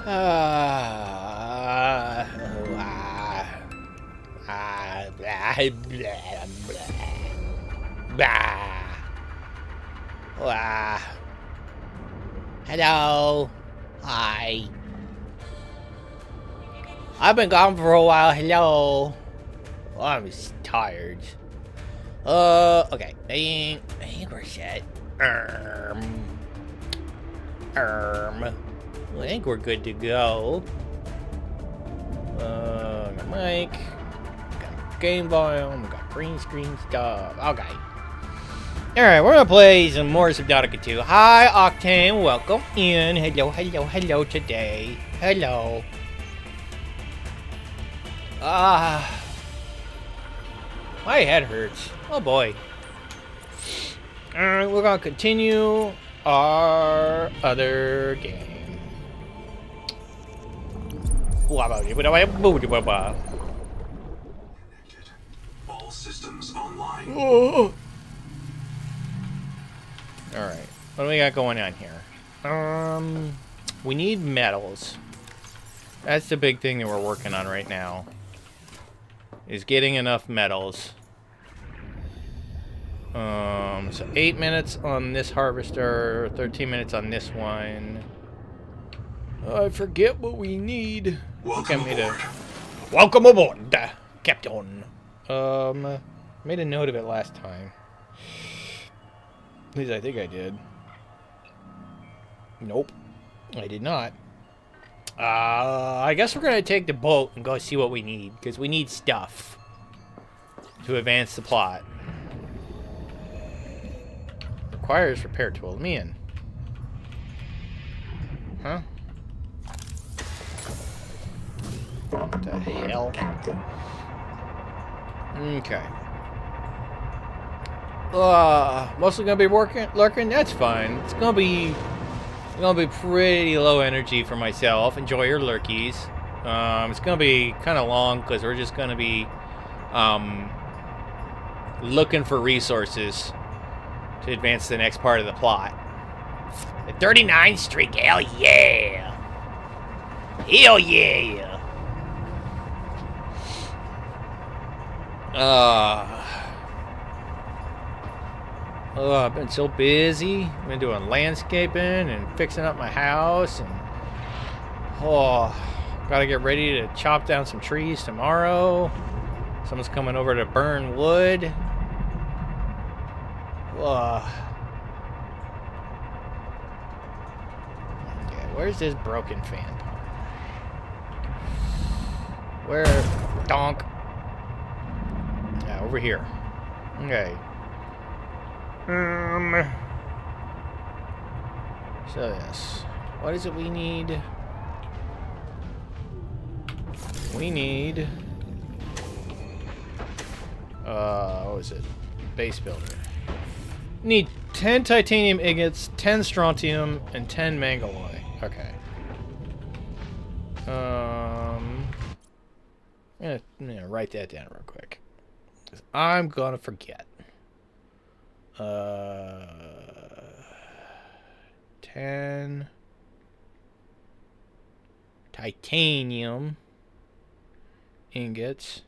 Blah, blah, blah. Hello. Hi. I've been gone for a while. Hello. Oh, I'm tired. Okay. I think we're set. I think we're good to go. Got mic. Got game volume. Got green screen stuff. Okay. Alright, we're gonna play some more Subnautica 2. Hi, Octane. Welcome in. Hello, hello, hello today. Hello. My head hurts. Oh boy. Alright, we're gonna continue our other game. All systems online. Oh. Alright, what do we got going on here? We need metals. That's the big thing that we're working on right now. Is getting enough metals. So 8 minutes on this harvester, 13 minutes on this one. I forget what we need. Welcome aboard. Welcome aboard, Captain. Made a note of it last time. At least I think I did. Nope, I did not. I guess we're gonna take the boat and go see what we need, because we need stuff to advance the plot. Requires repair tool. Let me in. Huh? What the hell? Okay. Mostly gonna be lurking. That's fine. It's gonna be pretty low energy for myself. Enjoy your lurkies. It's gonna be kind of long because we're just gonna be looking for resources to advance the next part of the plot. The 39 streak, hell yeah! Hell yeah! I've been so busy. I've been doing landscaping and fixing up my house, and gotta get ready to chop down some trees tomorrow. Someone's coming over to burn wood. Okay, where's this broken fan part? Where? Donk. Yeah, over here. Okay. So yes. What is it we need? We need... what was it? Base builder. Need 10 titanium ingots, 10 strontium, and 10 mangaloy. Okay. I'm gonna write that down real quick, 'cause I'm gonna forget. 10 titanium ingots.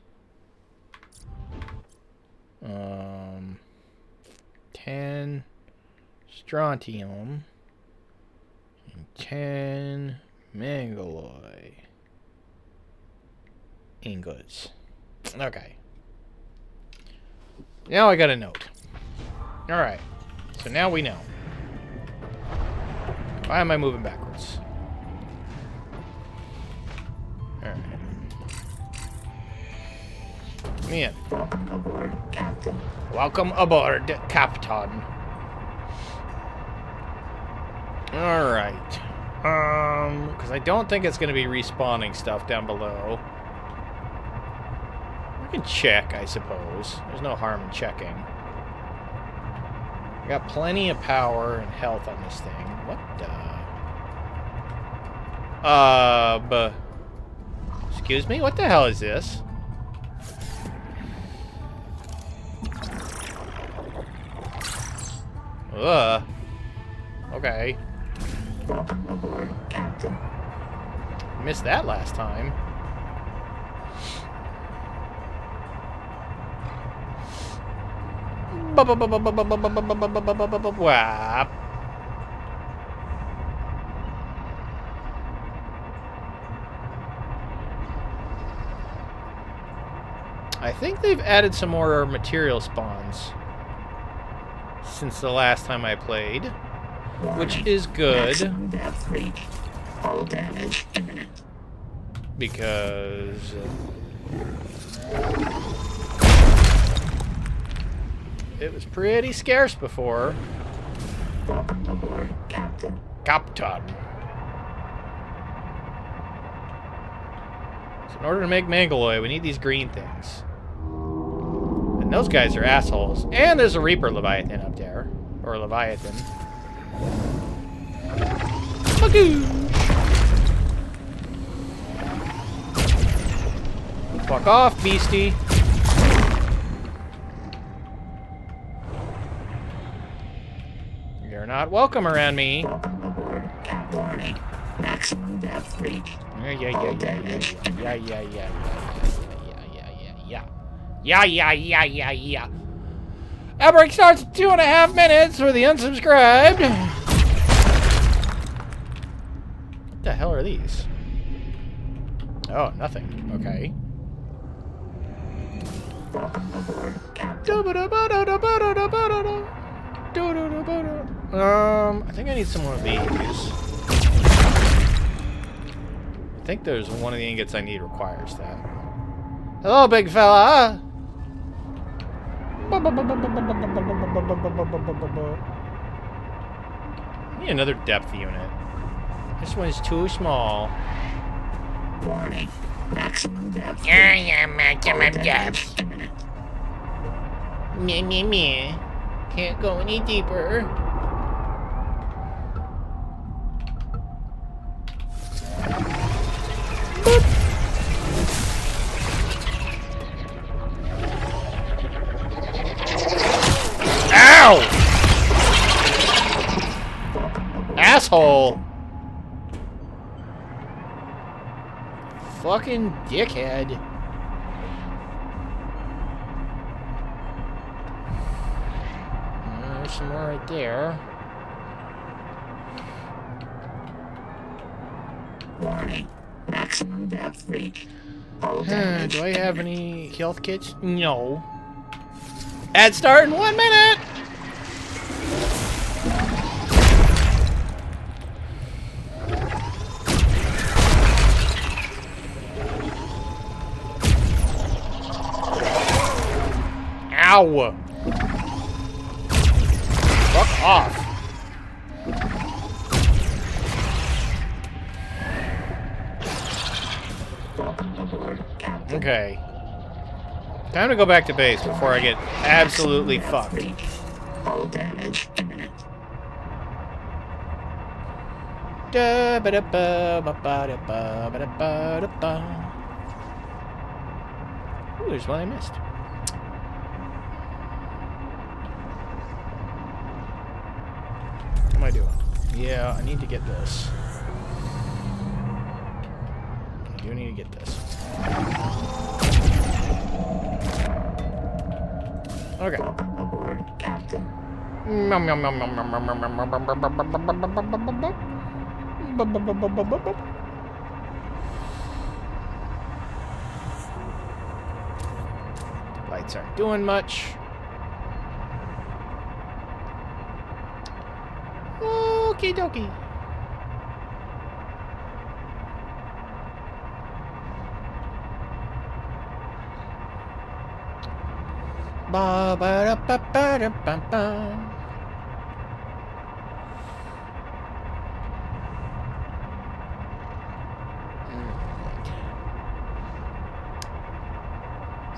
10 strontium and 10 mangaloy ingots. Okay. Now I got a note. Alright. So now we know. Why am I moving backwards? Alright. Come in. Welcome aboard, Captain. Alright. Because I don't think it's going to be respawning stuff down below. We can check, I suppose. There's no harm in checking. I got plenty of power and health on this thing. What the? Excuse me? What the hell is this? Okay. Missed that last time. Wap. I think they've added some more material spawns since the last time I played, which is good. All damage imminent. Because it was pretty scarce before. Welcome aboard, Captain. Captain. So in order to make Mangaloy, we need these green things. And those guys are assholes. And there's a Reaper Leviathan up there. Or Leviathan. Magoo! Fuck off, beastie. You're not welcome around me. Welcome aboard, Captain. Warning. Maximum depth reach. Yeah. Outbreak starts in 2.5 minutes for the unsubscribed. What the hell are these? Oh, nothing. Okay. Welcome aboard, Captain. I think I need some more of these. I think there's one of the ingots I need requires that. Hello, big fella. I need another depth unit. This one's too small. Warning. Maximum depth. Maximum depth. Meh. Can't go any deeper. Boop. Ow! Asshole! Fucking dickhead. There's some more right there. Warning. Maximum depth reach. All damage. Do I have any health kits? No. Ad start in 1 minute! Ow! Fuck off. Welcome aboard, Captain. Okay. Time to go back to base before I get absolutely fucked. Reach. All damage imminent. Ooh, there's one I missed. What am I doing? Yeah, I need to get this. I do need to get this. Okay. Welcome aboard, Captain. Lights aren't doing much. Okie dokie. Ba ba da ba ba da ba ba.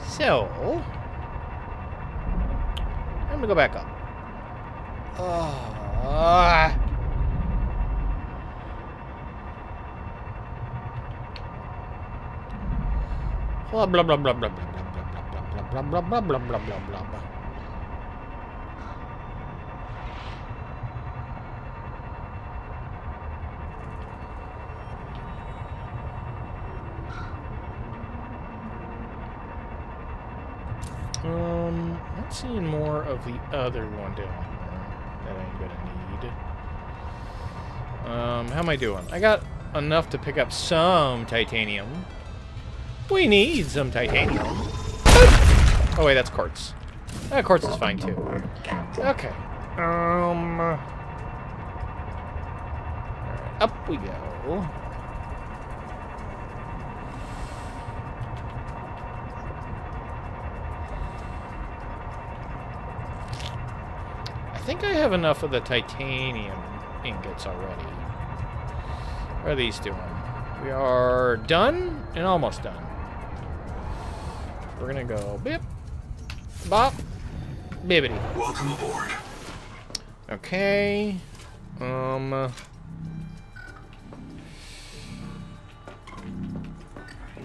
So, I'm gonna go back up. Blah blah blah blah blah blah blah blah blah blah blah blah blah blah blah. not seeing more of the other one down here that I'm gonna need. How am I doing? I got enough to pick up some titanium. We need some titanium. Oh wait, that's quartz. Quartz is fine too. Okay. Up we go. I think I have enough of the titanium ingots already. What are these doing? We are done and almost done. We're gonna go bip, bop, bibbity. Welcome aboard. Okay.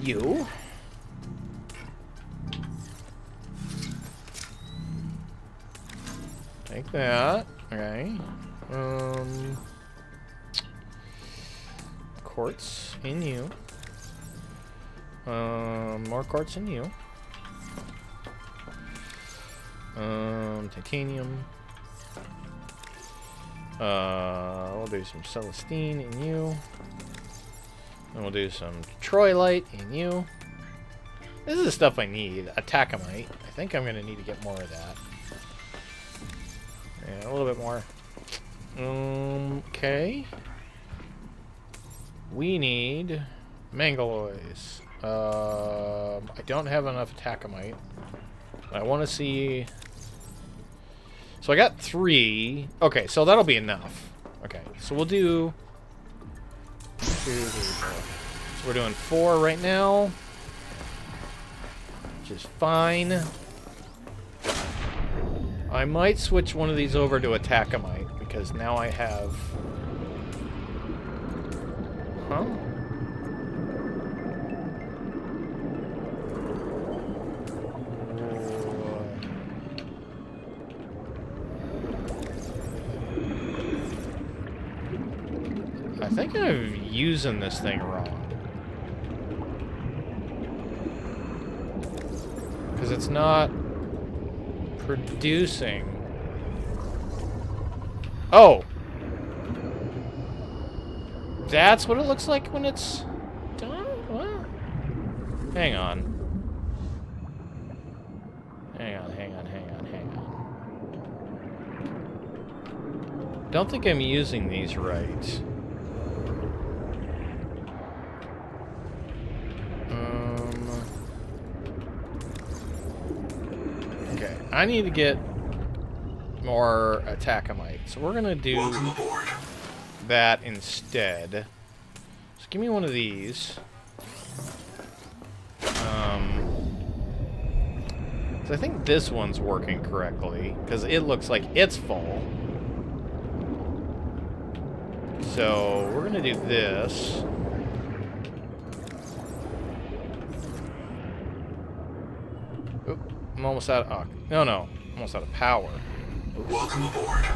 You. Like that. Okay. Quartz in you. More quartz in you. Titanium. We'll do some Celestine in you. And we'll do some Troilite in you. This is the stuff I need. Atacamite. I think I'm going to need to get more of that. Yeah, a little bit more. Okay. We need Mangaloys. I don't have enough Atacamite. I want to see... So I got 3. Okay, so that'll be enough. Okay, so we'll do... 2, 3, 4. So we're doing 4 right now. Which is fine. I might switch one of these over to Atacamite, because now I have... Huh? I think I'm using this thing wrong. Because it's not producing. Oh! That's what it looks like when it's done? What? Hang on. Hang on. Don't think I'm using these right. Okay, I need to get more Atacamite, so we're gonna do that instead. So give me one of these. So I think this one's working correctly, because it looks like it's full. So we're gonna do this. Oop, I'm almost out of... Oh, no. Almost out of power. Oops. Welcome aboard.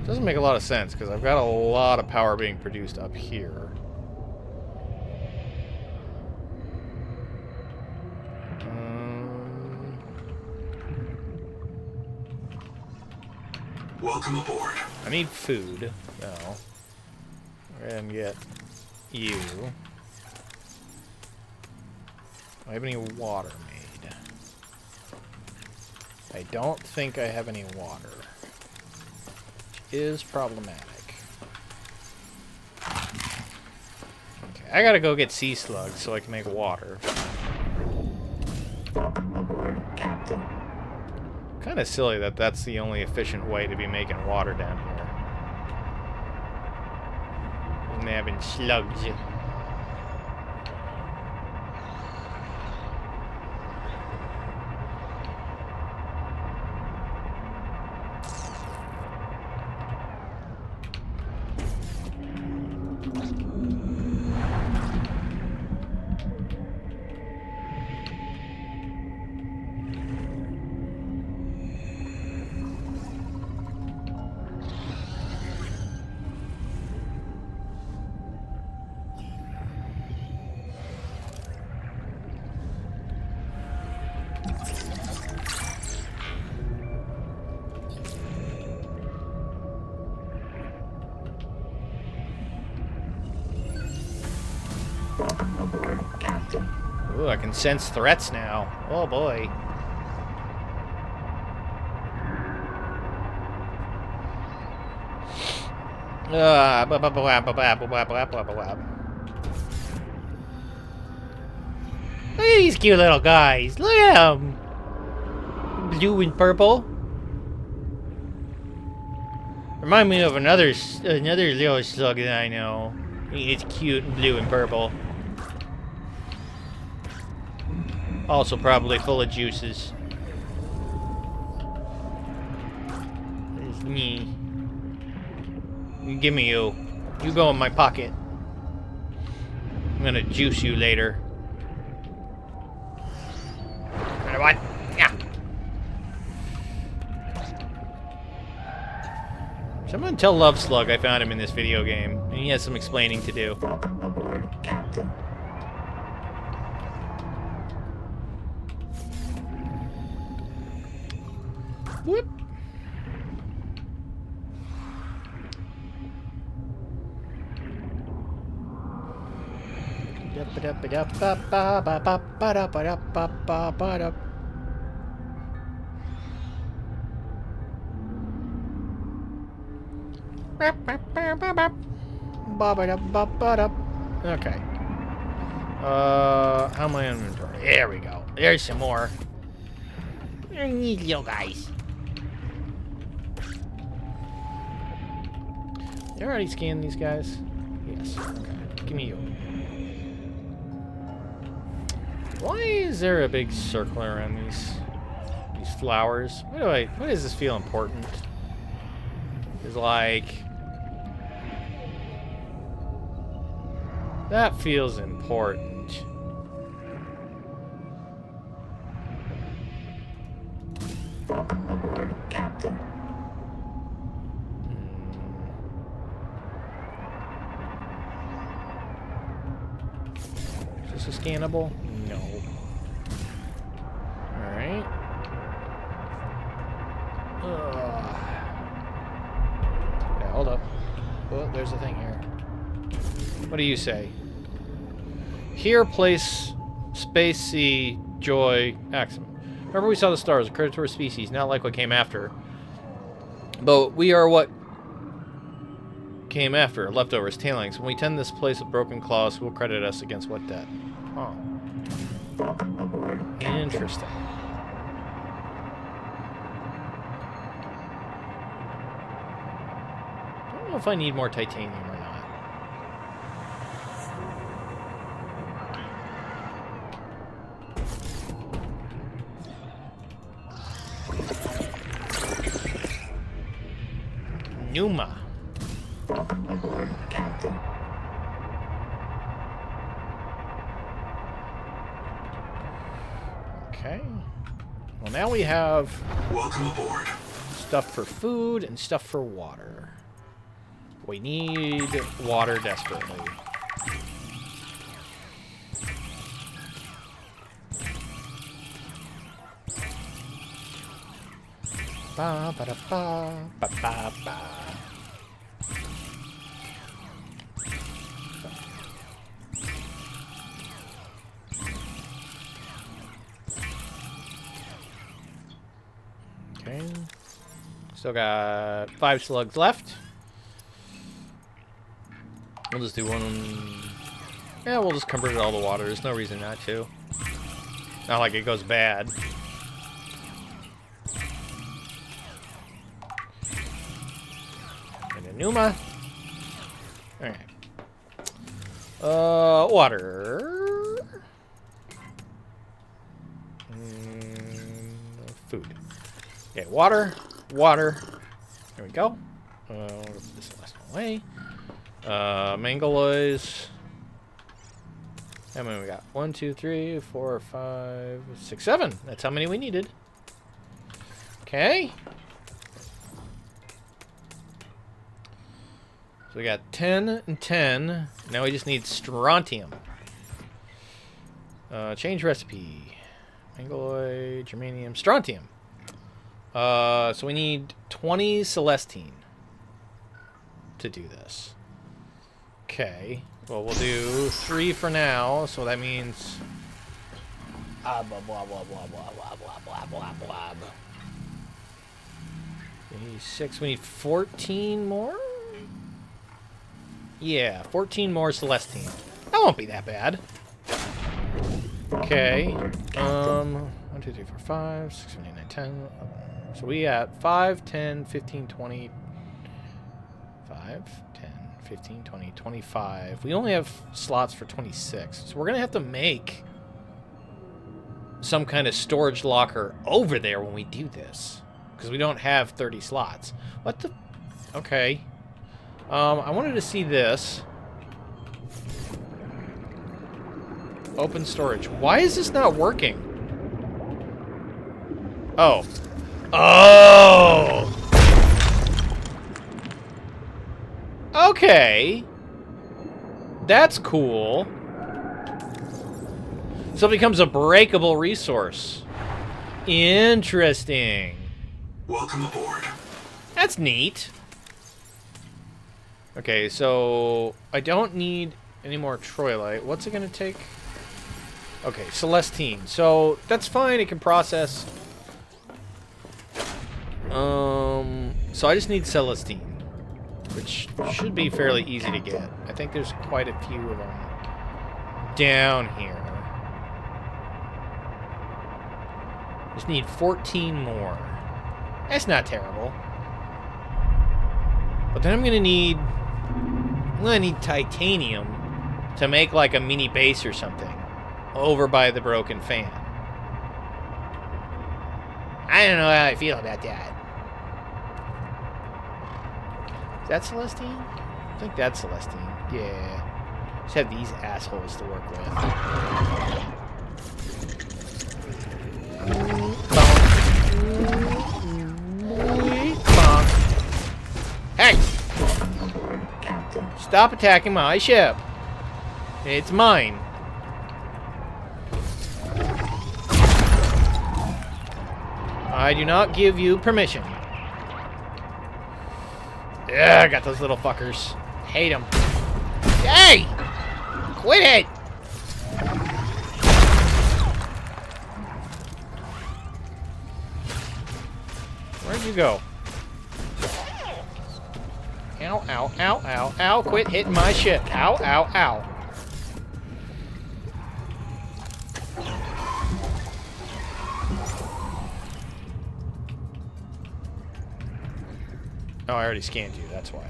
Doesn't make a lot of sense, because I've got a lot of power being produced up here. Welcome aboard. I need food, though. Go ahead and get you. Do I have any water made? I don't think I have any water. Which is problematic. Okay, I gotta go get sea slugs so I can make water. Kind of silly that that's the only efficient way to be making water down here. And having slugs. Welcome aboard, Captain. Ooh, I can sense threats now. Oh boy. Look at these cute little guys. Look at them. Blue and purple. Remind me of another little slug that I know. It's cute and blue and purple. Also probably full of juices. There's me. Give me you. You go in my pocket. I'm gonna juice you later. What? Yeah. Someone tell Love Slug I found him in this video game, and he has some explaining to do. Welcome aboard, Captain. Whoop. Okay. How am I on inventory? There we go. There's some more. These little guys. You already scanned these guys? Yes. Okay. Give me you. Why is there a big circle around these flowers? Why does this feel important? It's like that feels important. Welcome aboard, Captain. Is this a scannable? No. Alright. Okay, hold up. Oh, there's a thing here. What do you say? Here, place, space, sea, joy, axum. Remember we saw the stars, a predatory species, not like what came after. But we are what came after, leftovers, tailings. When we tend this place with broken claws, who will credit us against what debt? Huh. Welcome aboard, Captain. Interesting. I don't know if I need more titanium or not. Numa. Welcome aboard, Captain. Okay. Well, now we have Welcome aboard. stuff for food and stuff for water. We need water desperately. Ba ba da ba ba ba ba. Okay. Still got 5 slugs left. We'll just do one. Yeah, we'll just convert all the water. There's no reason not to. Not like it goes bad. And a Numa. Alright. Water. Food. Okay, water. Water. There we go. We'll put this last one away. Mangaloys. How many we got? 1, 2, 3, 4, 5, 6, 7. That's how many we needed. Okay. So we got 10 and 10. Now we just need strontium. Change recipe. Mongoloid, germanium, strontium. So we need 20 celestine to do this. Okay. Well, we'll do 3 for now, so that means... blah, blah, blah, blah, blah, blah, blah, blah, blah. We need 6. We need 14 more? Yeah, 14 more celestine. That won't be that bad. Okay. 1, 2, 3, 4, 5, 6, 7, 8, 9, 10. So we at 5, 10, 15, 20. 5, 10, 15, 20, 25. We only have slots for 26. So we're going to have to make some kind of storage locker over there when we do this. Because we don't have 30 slots. What the... Okay. I wanted to see this. Open storage. Why is this not working? Oh. Oh! Okay. That's cool. So it becomes a breakable resource. Interesting. Welcome aboard. That's neat. Okay, so I don't need any more troilite. What's it going to take? Okay, celestine. So that's fine. It can process. So I just need celestine, which should be fairly easy to get. I think there's quite a few of them down here. Just need 14 more. That's not terrible. But then I'm gonna need titanium to make like a mini base or something over by the broken fan. I don't know how I feel about that. Is that Celestine? I think that's Celestine. Yeah. Just have these assholes to work with. Hey! Stop attacking my ship. It's mine. I do not give you permission. Yeah, I got those little fuckers. Hate them. Hey! Quit it! Where'd you go? Ow, ow, ow, ow, ow. Quit hitting my shit. Ow, ow, ow. Oh, I already scanned you, that's why.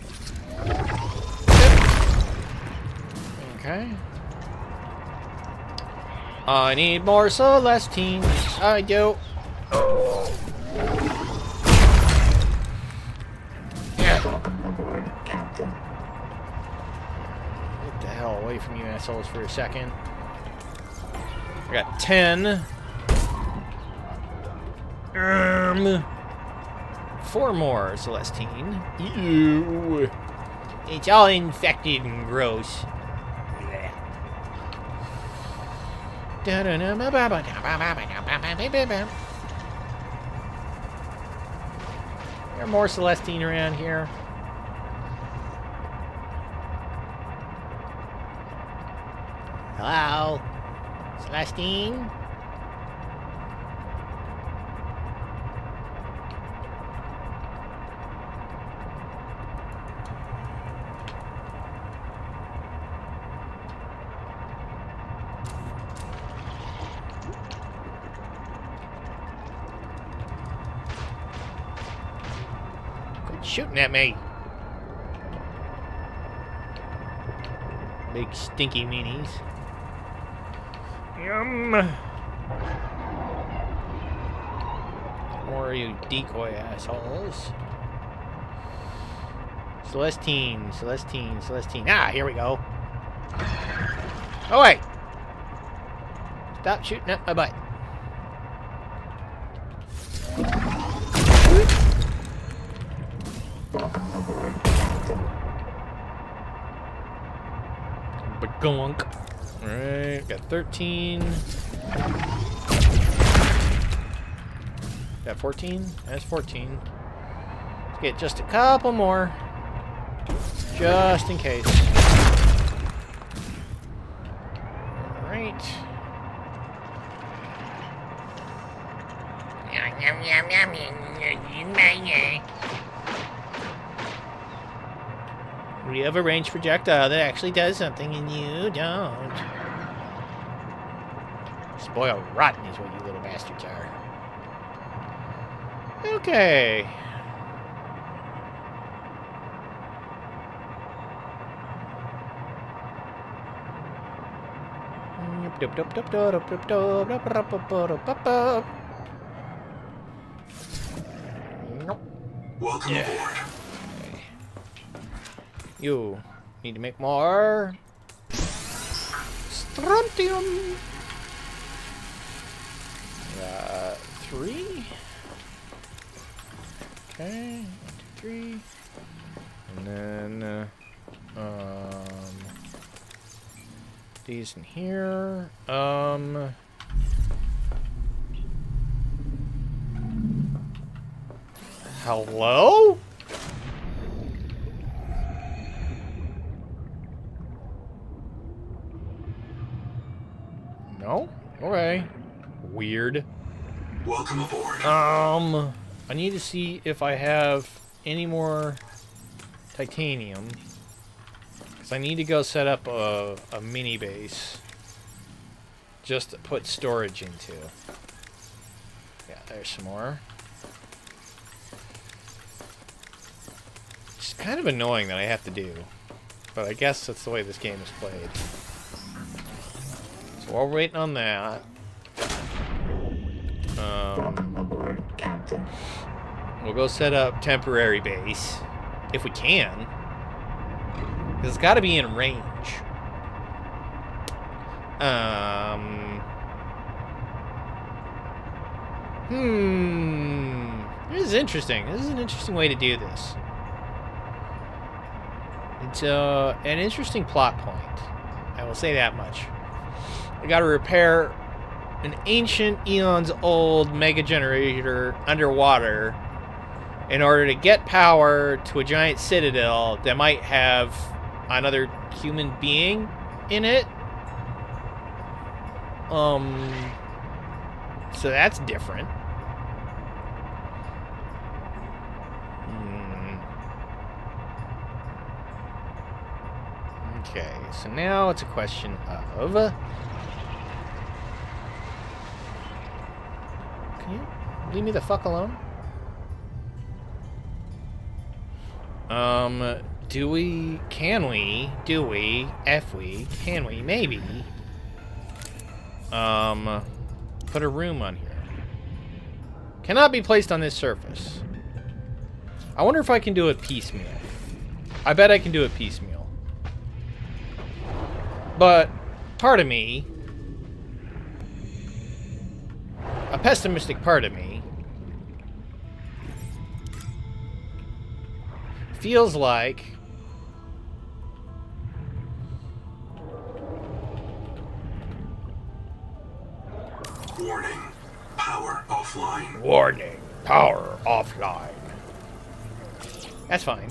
Okay. I need more Celestines. I do. Yeah. Get the hell away from you assholes for a second. I got 10. 4 more Celestine. Ew. It's all infected and gross. There are more Celestine around here. Hello? Celestine? Shooting at me. Big stinky meanies. Yum. More of you decoy assholes. Celestine, Celestine, Celestine. Ah, here we go. Oh, wait. Stop shooting at my butt. Bagonk. Alright, got 13. Got 14? That's 14. Let's get just a couple more. Just in case. Alright. We have a ranged projectile that actually does something and you don't. Spoiled rotten is what you little bastards are. Okay. Welcome aboard. You need to make more strontium. 3. Okay, 1, 2, 3, and then these in here. Hello? No? Okay. Weird. Welcome aboard. I need to see if I have any more titanium. Because I need to go set up a mini base. Just to put storage into. Yeah, there's some more. It's kind of annoying that I have to do. But I guess that's the way this game is played. So while we're waiting on that... Welcome aboard, Captain. we'll go set up temporary base. If we can. Because it's got to be in range. This is interesting. This is an interesting way to do this. It's an interesting plot point. I will say that much. I got to repair an ancient eons old mega generator underwater in order to get power to a giant citadel that might have another human being in it. So that's different. Okay, so now it's a question of... Can you leave me the fuck alone? Can we, maybe, put a room on here? Cannot be placed on this surface. I wonder if I can do it piecemeal. I bet I can do it piecemeal. But, part of me, a pessimistic part of me, feels like Warning. Power offline. warning, power offline. That's fine.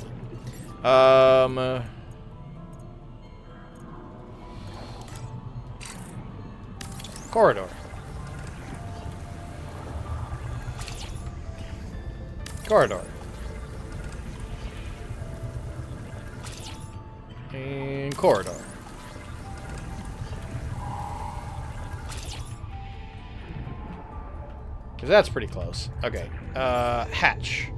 Corridor. Corridor. And corridor. Because that's pretty close. Okay. Hatch.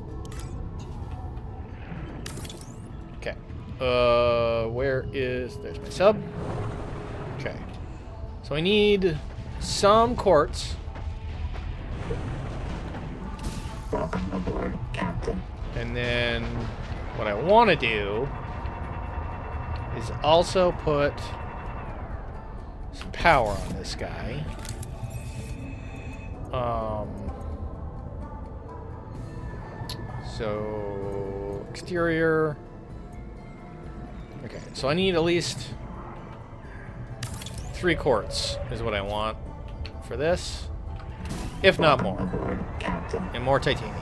Okay. Where is... There's my sub. Okay. So I need some quartz. Welcome aboard, Captain. And then what I want to do is also put some power on this guy. So exterior. Okay, so I need at least 3 quartz is what I want for this. if not more. Captain. And more titanium.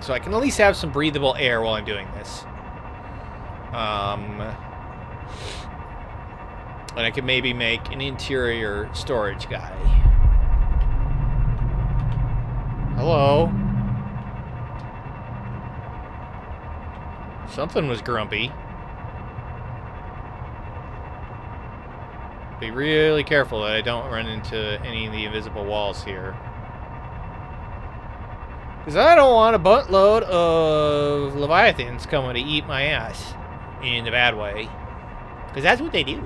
So I can at least have some breathable air while I'm doing this. And I could maybe make an interior storage guy. Hello? Something was grumpy. Be really careful that I don't run into any of the invisible walls here. Because I don't want a buttload of Leviathans coming to eat my ass. In a bad way. Because that's what they do.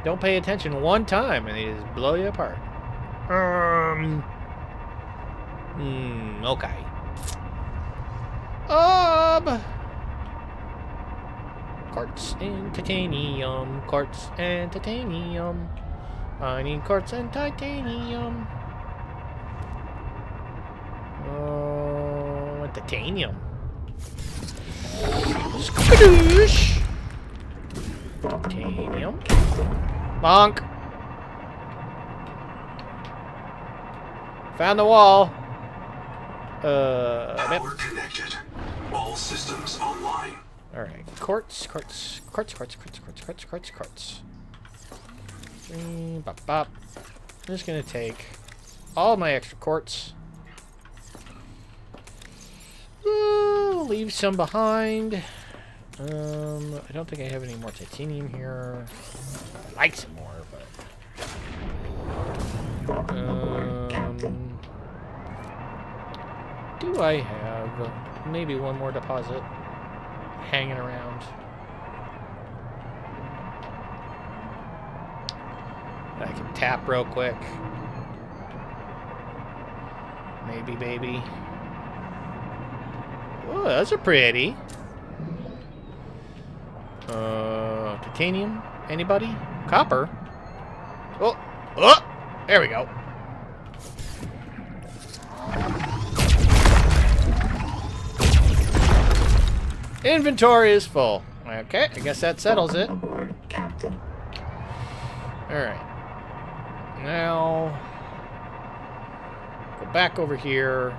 Don't pay attention one time and they just blow you apart. Okay. Quartz and titanium. Quartz and titanium. I need quartz and titanium. Titanium. Skadoosh! Titanium. Bonk. Found the wall. Power connected. All systems online. Alright. Quartz. Bop, bop. I'm just gonna take all of my extra quartz. Leave some behind. I don't think I have any more titanium here. I'd like some more, but... do I have maybe one more deposit hanging around? I can tap real quick. Maybe, baby. Oh, those are pretty. Titanium? Anybody? Copper? Oh! Oh! There we go. Inventory is full. Okay, I guess that settles it. Captain. Alright. Now... go back over here.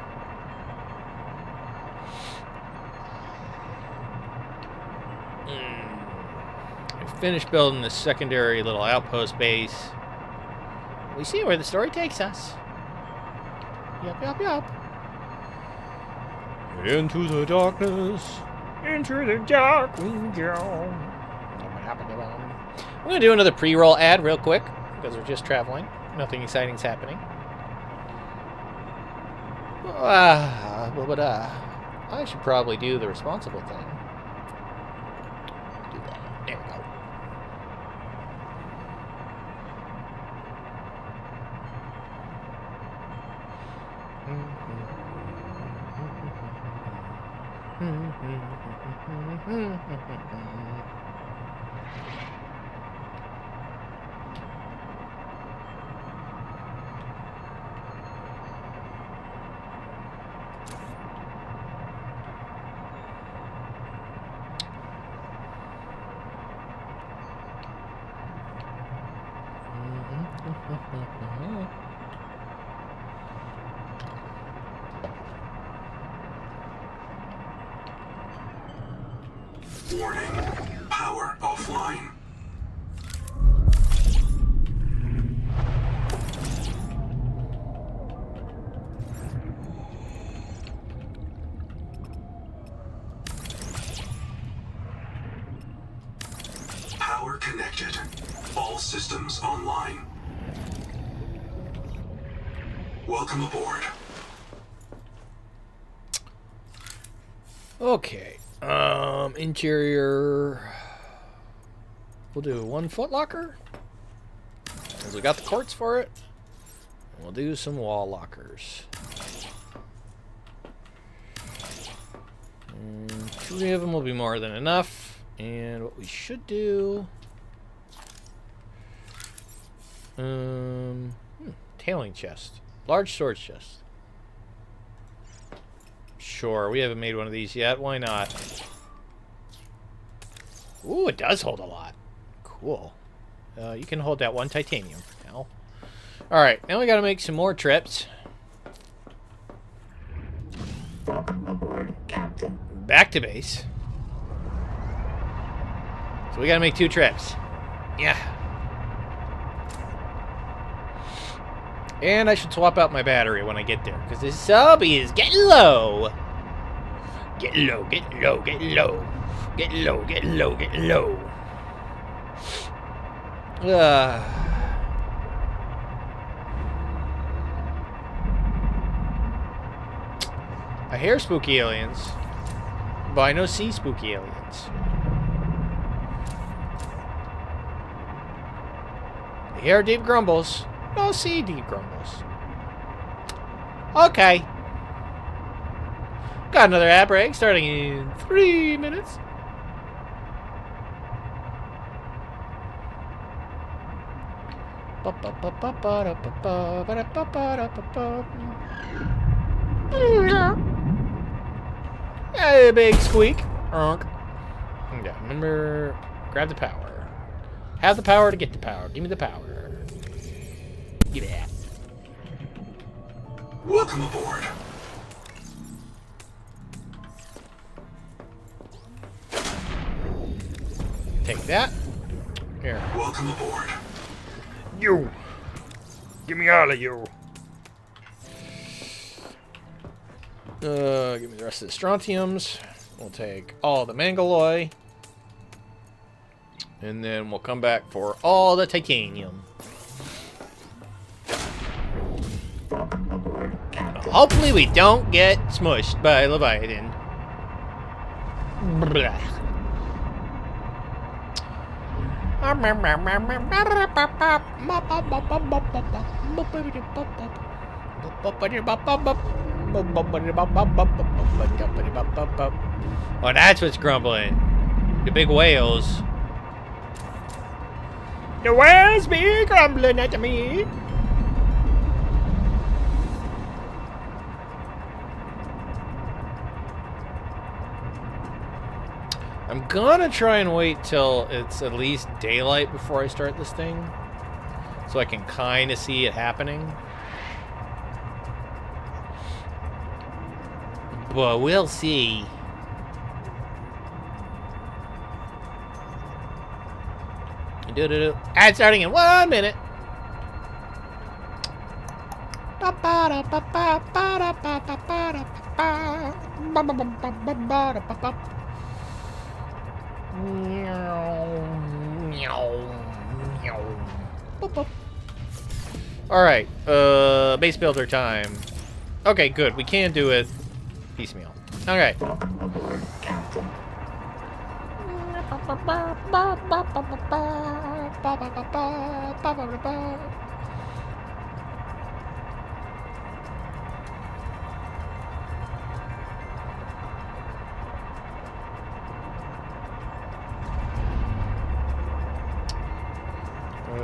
Finished building this secondary little outpost base. We see where the story takes us. Yup. Into the darkness. Into the dark we go. I'm going to do another pre-roll ad real quick, because we're just traveling. Nothing exciting's happening. I should probably do the responsible thing. Do that. There we go. Warning. Power offline. Power connected. All systems online. Welcome aboard. Okay. Interior. We'll do 1 foot locker. Because we got the quartz for it. And we'll do some wall lockers. 3 of them will be more than enough. And what we should do... tailing chest. Large storage chest. Sure, we haven't made one of these yet. Why not? Ooh, it does hold a lot. Cool. You can hold that one titanium for now. Alright, now we gotta make some more trips. Welcome aboard, Captain. Back to base. So we gotta make 2 trips. Yeah. And I should swap out my battery when I get there, because this sub is getting low. Get low, get low, get low. Get low, get low, get low. I hear spooky aliens, but I don't see spooky aliens. I hear deep grumbles. No see deep grumbles. Okay. Got another ad break starting in 3 minutes. Hey, big squeak. Yeah, remember, grab the power. Have the power to get the power. Give me the power. Give me that. Welcome aboard. Take that. Here. Welcome aboard. You. Give me all of you. Give me the rest of the strontiums. We'll take all the mangaloy. And then we'll come back for all the titanium. Hopefully we don't get smushed by Leviathan. Blah. Oh, that's what's grumbling. The big whales. The whales be grumbling at me. I'm gonna try and wait till it's at least daylight before I start this thing, so I can kind of see it happening. But we'll see. Ad starting in 1 minute. Alright, base builder time. Okay, good. We can do it piecemeal. Okay.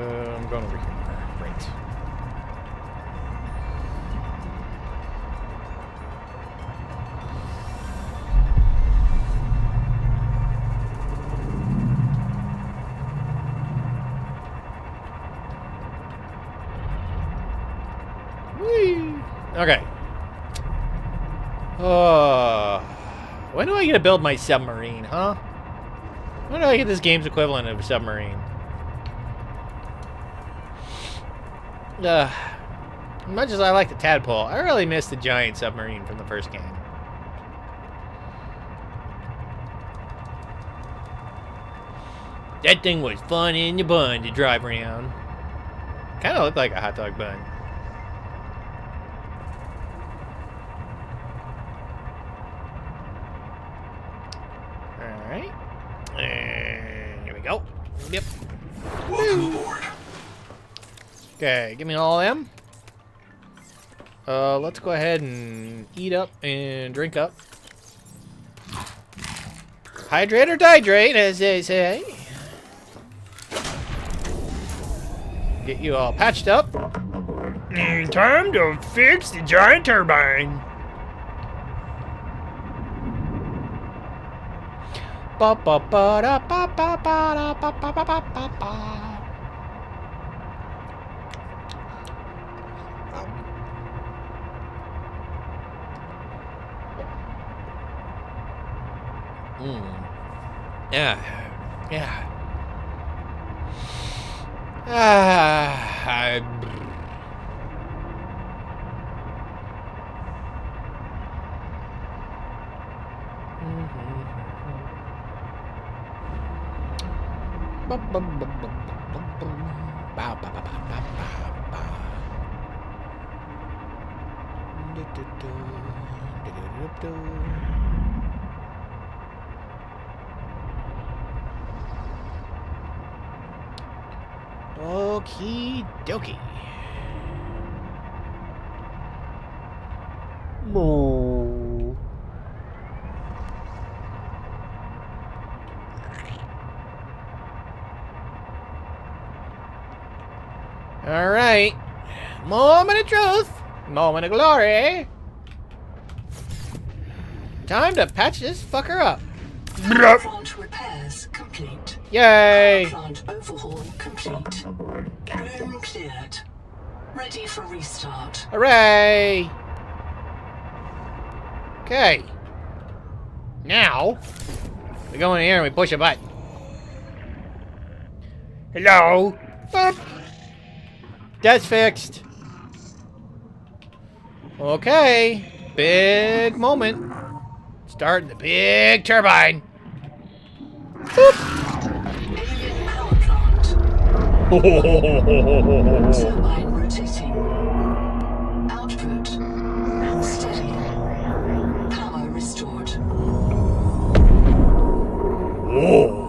I'm going over here. Right. Whee! Okay. When do I get to build my submarine, huh? When do I get this game's equivalent of a submarine? As much as I like the tadpole, I really miss the giant submarine from the first game. That thing was fun in your bun to drive around. Kind of looked like a hot dog bun. Alright. And here we go. Yep. Welcome aboard. Okay, give me all of them. Let's go ahead and eat up and drink up. Hydrate or dihydrate, as they say. Get you all patched up. And time to fix the giant turbine. Ba ba ba da ba ba ba da ba ba ba ba ba ba. Yeah. Yeah. Ah. Okie dokie. Moo. All right. Moment of truth. Moment of glory. Time to patch this fucker up. Plant repairs complete. Yay. Plant overhaul complete. Room cleared. Ready for restart. Hooray. Okay. Now, we go in here and we push a button. Hello? Boop. That's fixed. Okay. Big moment. Start the big turbine. Boop. Alien power plant. Turbine rotating. Output. Steady. Power restored. Whoa.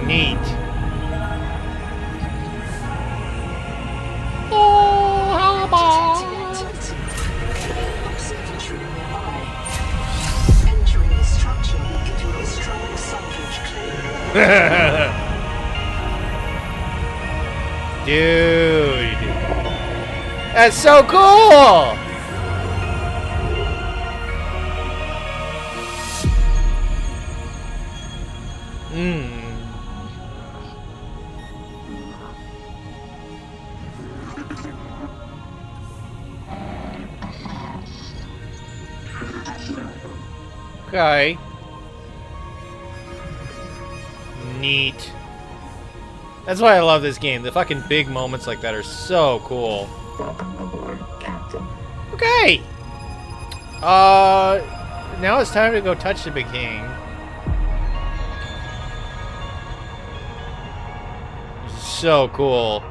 Neat. Oh, how about? Detecting activity. Observatory nearby. Entering the structure will give you a strong salvage claim. Dude. That's so cool. Okay. Neat. That's why I love this game. The fucking big moments like that are so cool. Okay. Now it's time to go touch the big king. This is so cool.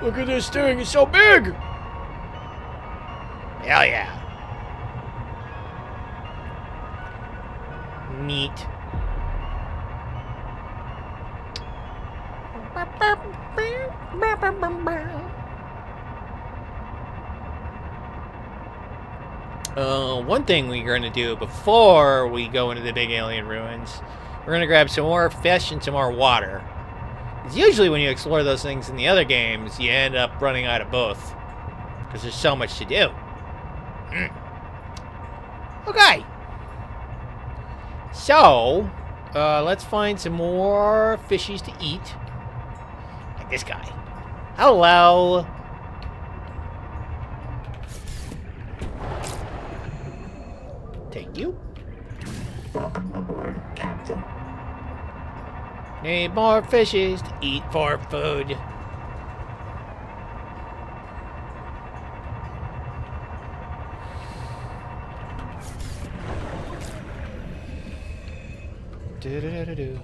Look at this thing, it's so big! Hell yeah. Neat. One thing we're going to do before we go into the big alien ruins, we're going to grab some more fish and some more water. Because usually when you explore those things in the other games, you end up running out of both. Because there's so much to do. Okay. So, let's find some more fishies to eat. Like this guy. Hello. Take you. Welcome aboard, Captain. Need more fishies to eat for food. Do-do-do-do-do.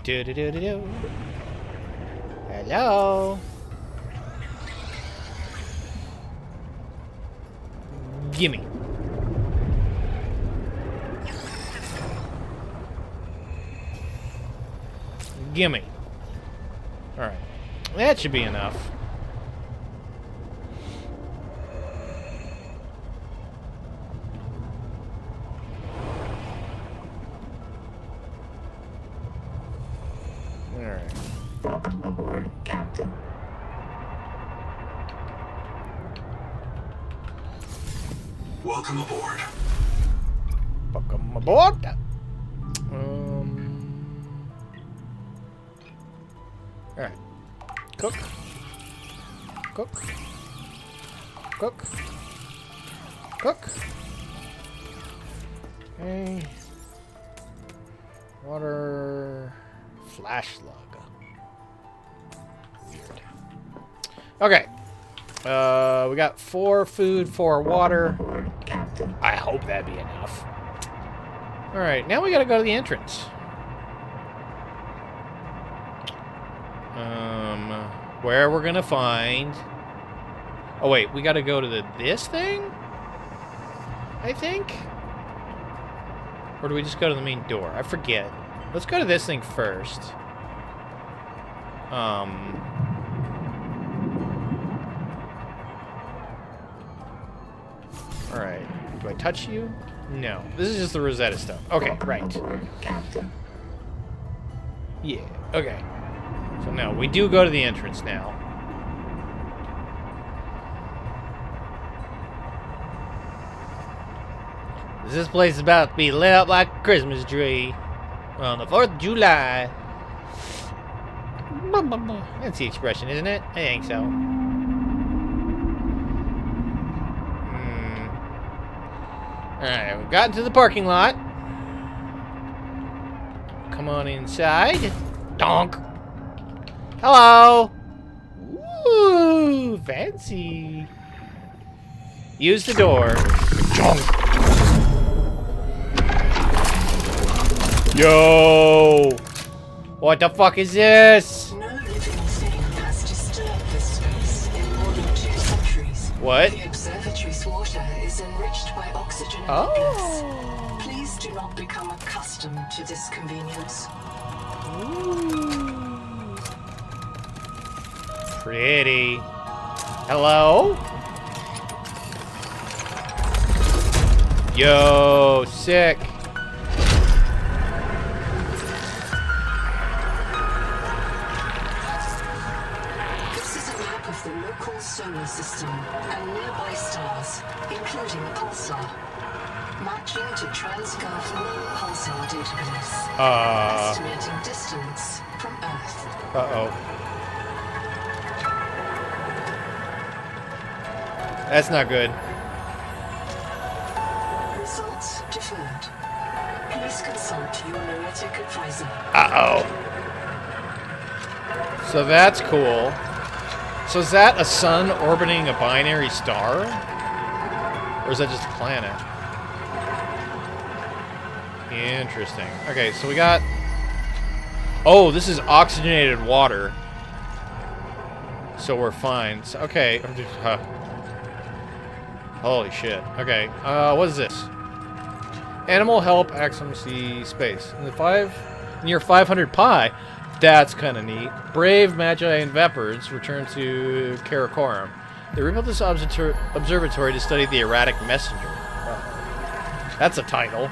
Do-do-do-do-do. Hello. Gimme. Gimme. Alright. That should be enough. Alright. Welcome aboard, Captain. Welcome aboard. Welcome aboard. Alright. Cook. Cook. Cook. Cook. Okay. Water. Flash slug. Weird. Okay. We got 4 food, 4 water. I hope that'd be enough. Alright, now we gotta go to the entrance. Where we're gonna find... Oh wait, we gotta go to this thing? I think? Or do we just go to the main door? I forget. Let's go to this thing first. Alright. Do I touch you? No. This is just the Rosetta Stone. Okay, right. Yeah, okay. So no, we do go to the entrance now. This place is about to be lit up like a Christmas tree on the 4th of July. That's the expression, isn't it? I think so. Alright, we've gotten to the parking lot. Come on inside. Donk. Hello. Ooh, fancy. Use the door. Donk. Yo! What the fuck is this? No living thing has disturbed this space in more than 2 centuries. What? The observatory's water is enriched by oxygen and gas. Oh. Please do not become accustomed to this convenience. Ooh. Pretty. Hello? Yo, sick. The local solar system and nearby stars, including Pulsar, matching to Transgov Low Pulsar database, estimating distance from Earth. That's not good. Results deferred. Please consult your noetic advisor. So that's cool. So is that a sun orbiting a binary star? Or is that just a planet? Interesting. Okay, so we got... Oh, this is oxygenated water. So we're fine. So, okay. Holy shit. Okay, what is this? Animal help Axum C space. In the near 500 pi. That's kind of neat. Brave Magi and Vepers return to Karakoram. They rebuilt this observatory to study the erratic messenger. That's a title.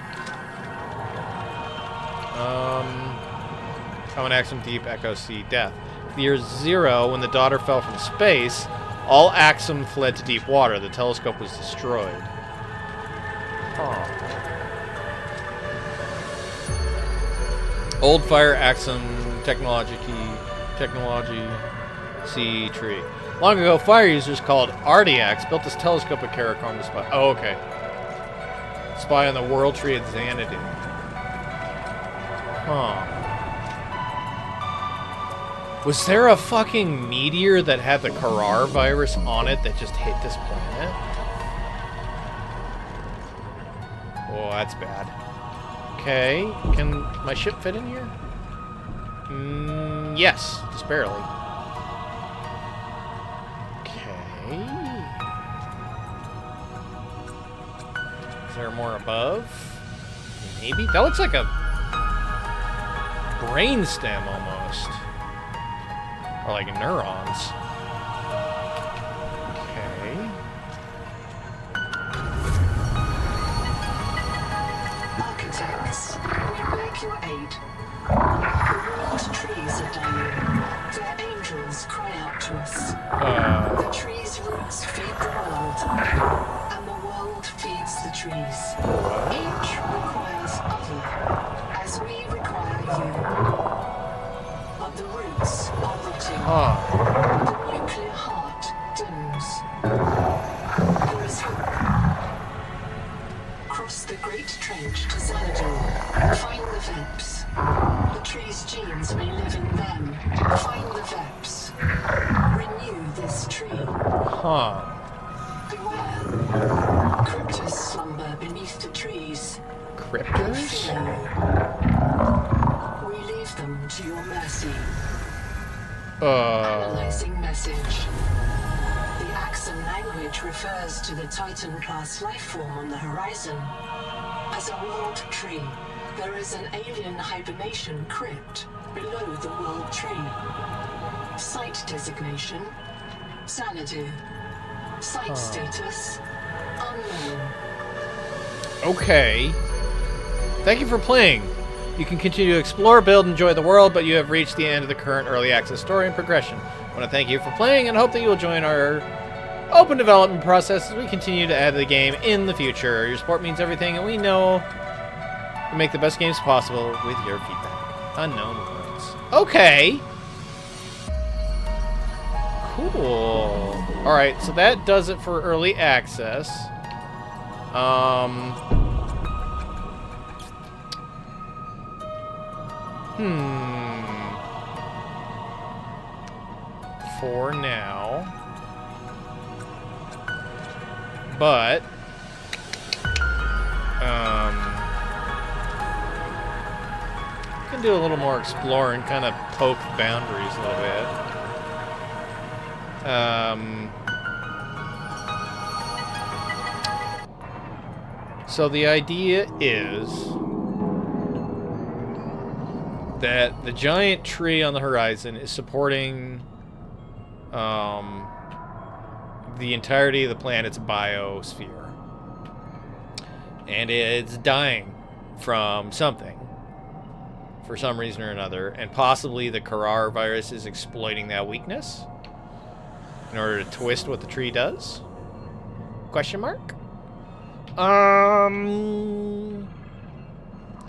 Common Axum Deep Echo C Death. The year 0, when the daughter fell from space, all Axum fled to deep water. The telescope was destroyed. Old Fire Axum Technology C tree. Long ago, fire users called Ardiacs built this telescope at Karakoram to spy. Oh, okay. Spy on the World Tree at Xanadu. Was there a fucking meteor that had the Karar virus on it that just hit this planet? Oh, that's bad. Okay, can my ship fit in here? Yes, just barely. Okay. Is there more above? Maybe? That looks like a brainstem almost. Or like neurons. Okay. Architects, we beg your aid. The world trees are dying. Their angels cry out to us. The trees' roots feed the world, and the world feeds the trees. Each requires other, as we require you. the roots are rotting. Huh. The nuclear heart dims. There is hope. Cross the great trench to Xanadu. Find the Veps. The tree's genes may live in them. Find the Veps. Renew this tree. Huh. Beware. Cryptos slumber beneath the trees. Cryptors? We leave them to your mercy. Uh. Analyzing message. The Axan language refers to the Titan-class life form on the horizon. As a world tree, there is an alien hibernation crypt below the world tree. Site designation: Xanadu. Site status: unknown. Okay. Thank you for playing. You can continue to explore, build, enjoy the world, but you have reached the end of the current early access story and progression. I want to thank you for playing and hope that you will join our open development process as we continue to add to the game in the future. Your support means everything, and we know we make the best games possible with your feedback. Unknown words. Okay. Cool. Alright, so that does it for early access. For now. But can do a little more exploring, kind of poke boundaries a little bit. So the idea is that the giant tree on the horizon is supporting the entirety of the planet's biosphere. And it's dying from something, for some reason or another, and possibly the Karar virus is exploiting that weakness in order to twist what the tree does? Question mark?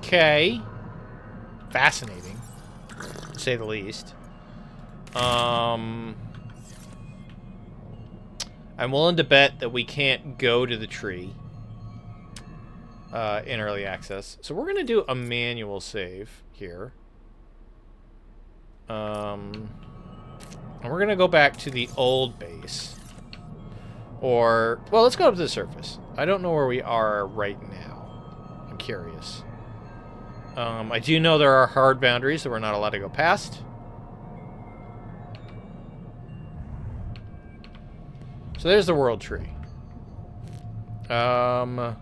Okay. Fascinating, to say the least. I'm willing to bet that we can't go to the tree in early access. So we're going to do a manual save here. And we're going to go back to the old base. Or, well, let's go up to the surface. I don't know where we are right now. I'm curious. I do know there are hard boundaries that we're not allowed to go past. So there's the world tree. And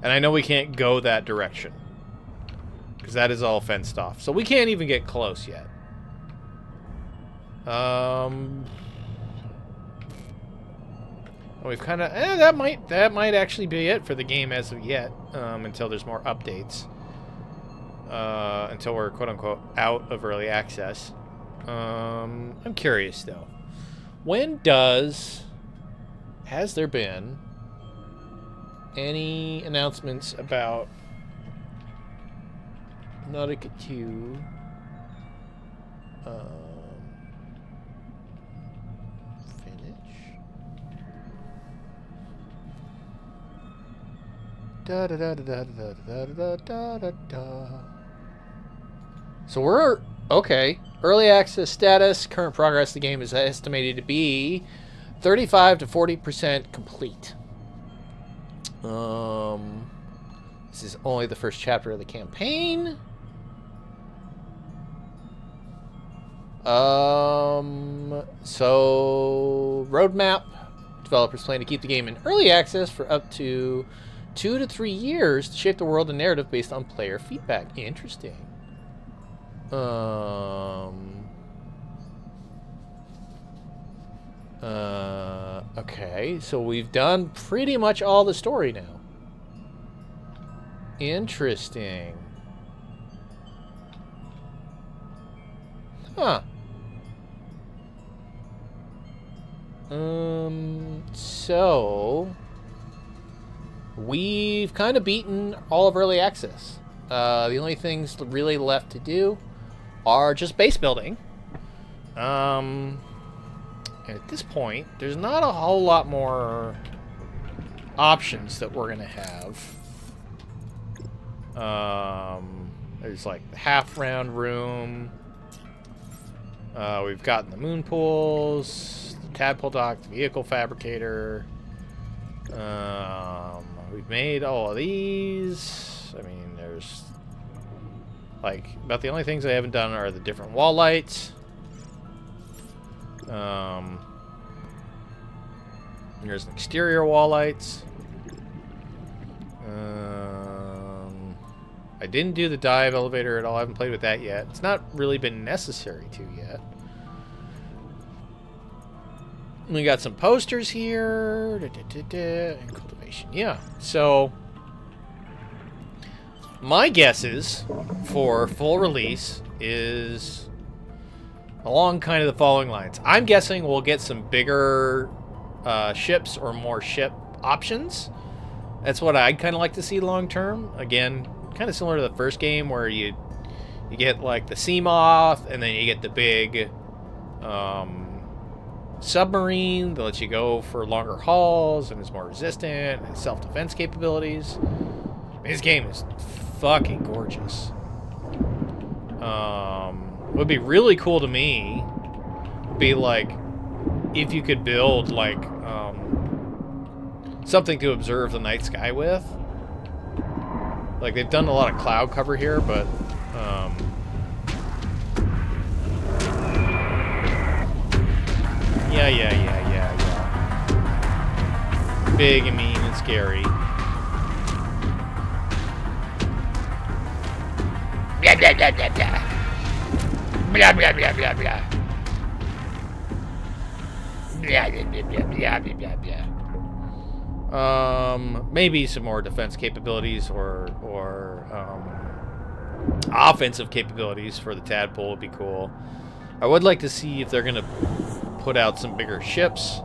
I know we can't go that direction, because that is all fenced off. So we can't even get close yet. We've kind of... that might actually be it for the game as of yet, until there's more updates. Until we're quote-unquote out of early access. I'm curious, though. Has there been any announcements about Subnautica 2? Finish. Da da da da da da da da da da da. So we're okay. Early access status. Current progress of the game is estimated to be 35 to 40% complete. This is only the first chapter of the campaign. So roadmap. Developers plan to keep the game in early access for up to 2 to 3 years to shape the world and narrative based on player feedback. Interesting. Okay, so we've done pretty much all the story now. Interesting. Huh. So we've kind of beaten all of early access. The only things really left to do are just base building. And at this point, there's not a whole lot more options that we're gonna have. There's like the half round room. We've gotten the moon pools, the tadpole dock, the vehicle fabricator. We've made all of these. I mean, there's like about the only things I haven't done are the different wall lights. There's exterior wall lights. I didn't do the dive elevator at all. I haven't played with that yet. It's not really been necessary to yet. We got some posters here. And cultivation. Yeah. So, my guesses for full release is along kind of the following lines. I'm guessing we'll get some bigger ships or more ship options. That's what I'd kind of like to see long term. Again, kind of similar to the first game where you get like the sea moth and then you get the big submarine that lets you go for longer hauls and is more resistant and self-defense capabilities. I mean, this game is fucking gorgeous. What would be really cool to me would be like if you could build like something to observe the night sky with. Like, they've done a lot of cloud cover here, but yeah. Big and mean and scary. Blah, blah, blah, blah, blah. Blah, blah, blah, blah, blah. Blah, blah, blah, blah, blah, blah, blah. Maybe some more defense capabilities or offensive capabilities for the tadpole would be cool. I would like to see if they're going to put out some bigger ships.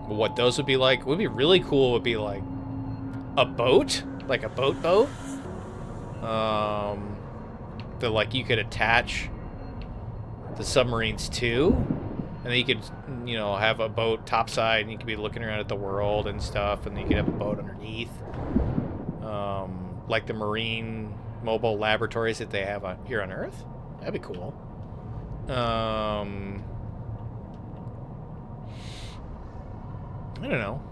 What those would be like. What would be really cool would be like a boat, like a boat. That like you could attach the submarines to, and then you could, you know, have a boat topside, and you could be looking around at the world and stuff, and then you could have a boat underneath, like the marine mobile laboratories that they have here on Earth. That'd be cool. I don't know.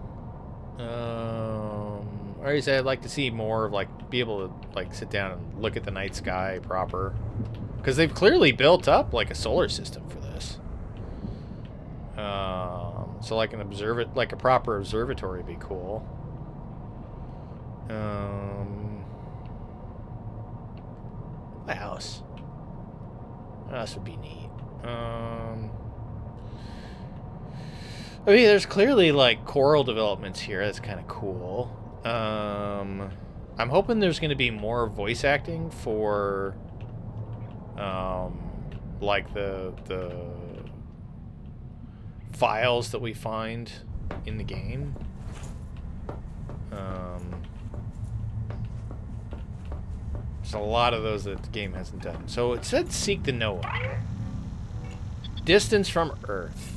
Or I'd like to see more of like be able to like sit down and look at the night sky proper, because they've clearly built up like a solar system for this. So like like a proper observatory would be cool. A house. A house would be neat. I mean, there's clearly like coral developments here. That's kind of cool. I'm hoping there's going to be more voice acting for like the files that we find in the game. There's a lot of those that the game hasn't done. So it said seek the NOAA. Distance from Earth.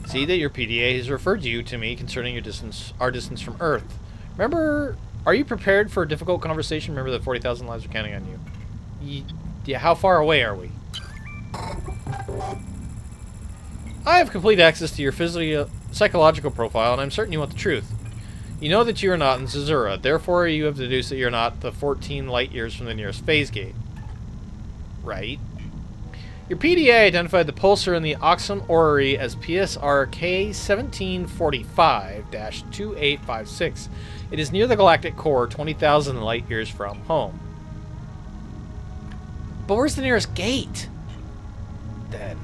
See that your PDA has referred you to me concerning our distance from Earth. Remember, are you prepared for a difficult conversation? Remember that 40,000 lives are counting on you. Yeah, how far away are we? I have complete access to your psychological profile, and I'm certain you want the truth. You know that you are not in Zazura, therefore you have deduced that you're not the 14 light years from the nearest phase gate. Right? Your PDA identified the pulsar in the Oxum Orrery as PSR K1745-2856. It is near the galactic core, 20,000 light years from home. But where's the nearest gate? Then.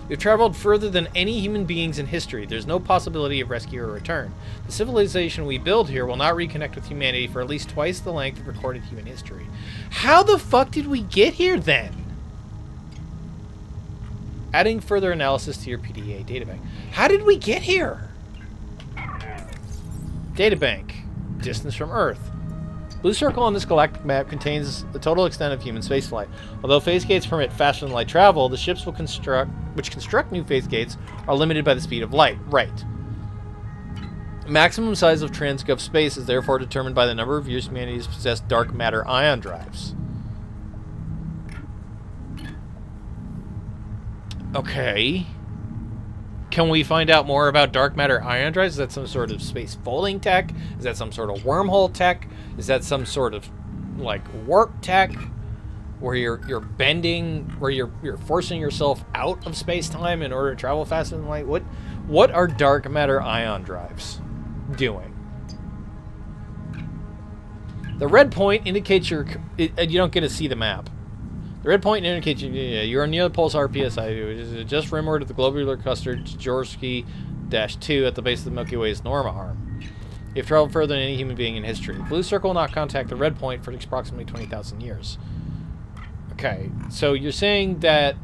We've traveled further than any human beings in history. There's no possibility of rescue or return. The civilization we build here will not reconnect with humanity for at least twice the length of recorded human history. How the fuck did we get here then? Adding further analysis to your PDA databank. How did we get here? Databank. Distance from Earth. Blue circle on this galactic map contains the total extent of human spaceflight. Although phase gates permit faster than light travel, the ships which construct new phase gates are limited by the speed of light. Right. Maximum size of transgov space is therefore determined by the number of years humanity has possessed dark matter ion drives. Okay. Can we find out more about dark matter ion drives? Is that some sort of space folding tech? Is that some sort of wormhole tech? Is that some sort of like warp tech where you're bending, where you're forcing yourself out of space-time in order to travel faster than light? What are dark matter ion drives doing? The red point indicates you don't get to see the map. The red point indicates you're near the pulsar PSI, which is just rimward of the globular cluster Jaworski-2 at the base of the Milky Way's Norma arm. You've traveled further than any human being in history. The blue circle will not contact the red point for approximately 20,000 years. Okay, so you're saying that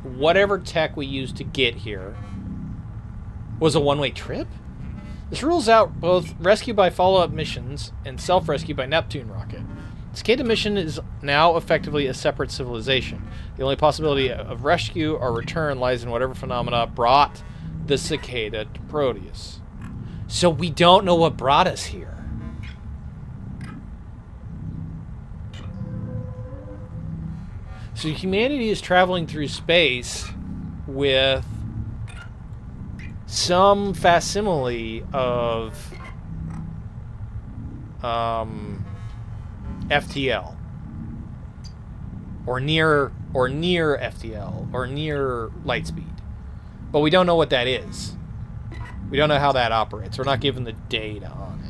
whatever tech we used to get here was a one-way trip? This rules out both rescue by follow-up missions and self-rescue by Neptune rocket. The Cicada mission is now effectively a separate civilization. The only possibility of rescue or return lies in whatever phenomena brought the Cicada to Proteus. So we don't know what brought us here. So humanity is traveling through space with some facsimile of FTL, or near FTL, or near light speed, but we don't know what that is. We don't know how that operates. We're not given the data on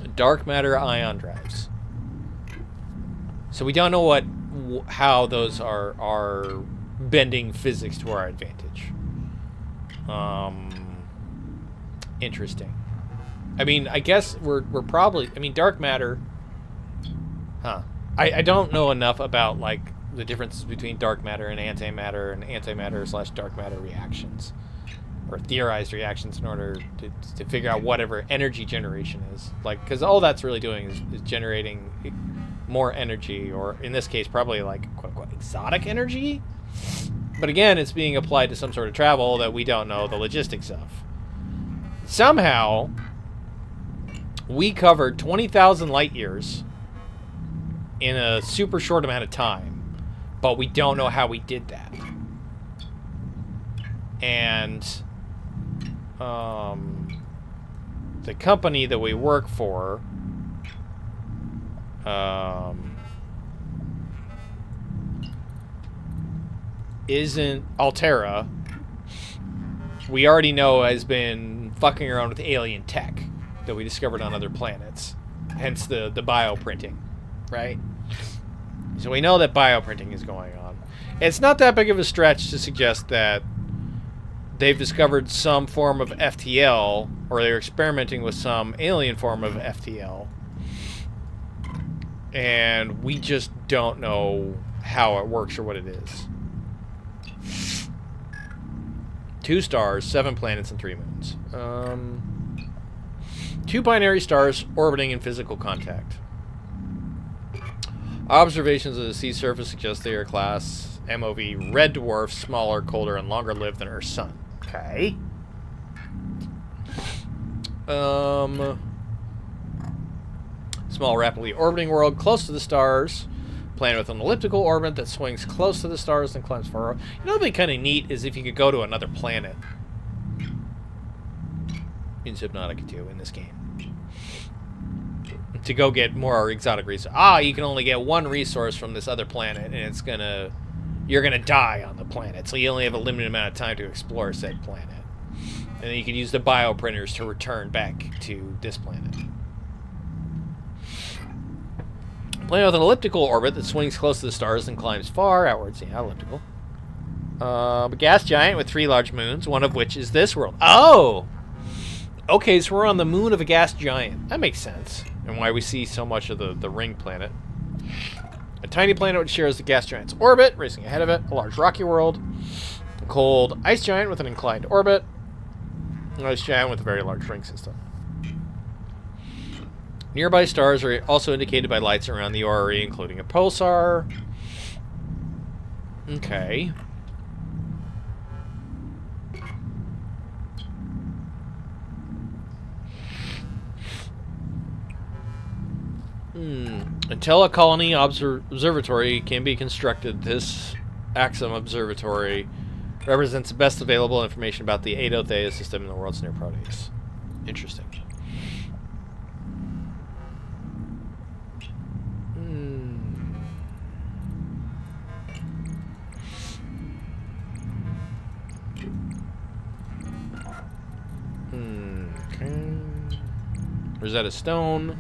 it. Dark matter ion drives. So we don't know how those are bending physics to our advantage. Interesting. I mean, I guess we're probably... I mean, dark matter... Huh. I don't know enough about, like, the differences between dark matter and antimatter / dark matter reactions. Or theorized reactions in order to figure out whatever energy generation is. Like, because all that's really doing is generating more energy, or in this case, probably, like, quote-unquote, exotic energy? But again, it's being applied to some sort of travel that we don't know the logistics of. Somehow... we covered 20,000 light years in a super short amount of time, but we don't know how we did that. And the company that we work for isn't Altera. We already know has been fucking around with alien tech that we discovered on other planets. Hence the bioprinting, right? So we know that bioprinting is going on. It's not that big of a stretch to suggest that they've discovered some form of FTL, or they're experimenting with some alien form of FTL, and we just don't know how it works or what it is. 2 stars, 7 planets, and 3 moons. 2 binary stars orbiting in physical contact. Observations of the sea surface suggest they are class MOV red dwarf, smaller, colder, and longer lived than Earth's sun. Okay. Small, rapidly orbiting world close to the stars. Planet with an elliptical orbit that swings close to the stars and climbs far. You know what would be kind of neat is if you could go to another planet in Subnautica 2 in this game. To go get more exotic resources. You can only get 1 resource from this other planet, and you're gonna die on the planet, so you only have a limited amount of time to explore said planet. And then you can use the bioprinters to return back to this planet. Planet with an elliptical orbit that swings close to the stars and climbs far outwards. Yeah, elliptical. A gas giant with 3 large moons, one of which is this world. Oh! Okay, so we're on the moon of a gas giant. That makes sense. And why we see so much of the ring planet. A tiny planet which shares the gas giant's orbit, racing ahead of it. A large rocky world. A cold ice giant with an inclined orbit. An ice giant with a very large ring system. Nearby stars are also indicated by lights around the orrery, including a pulsar. Okay. Until a colony observatory can be constructed, this Axum Observatory represents the best available information about the Ado Thea system in the world's near Proteus. Interesting. Okay. Rosetta Stone.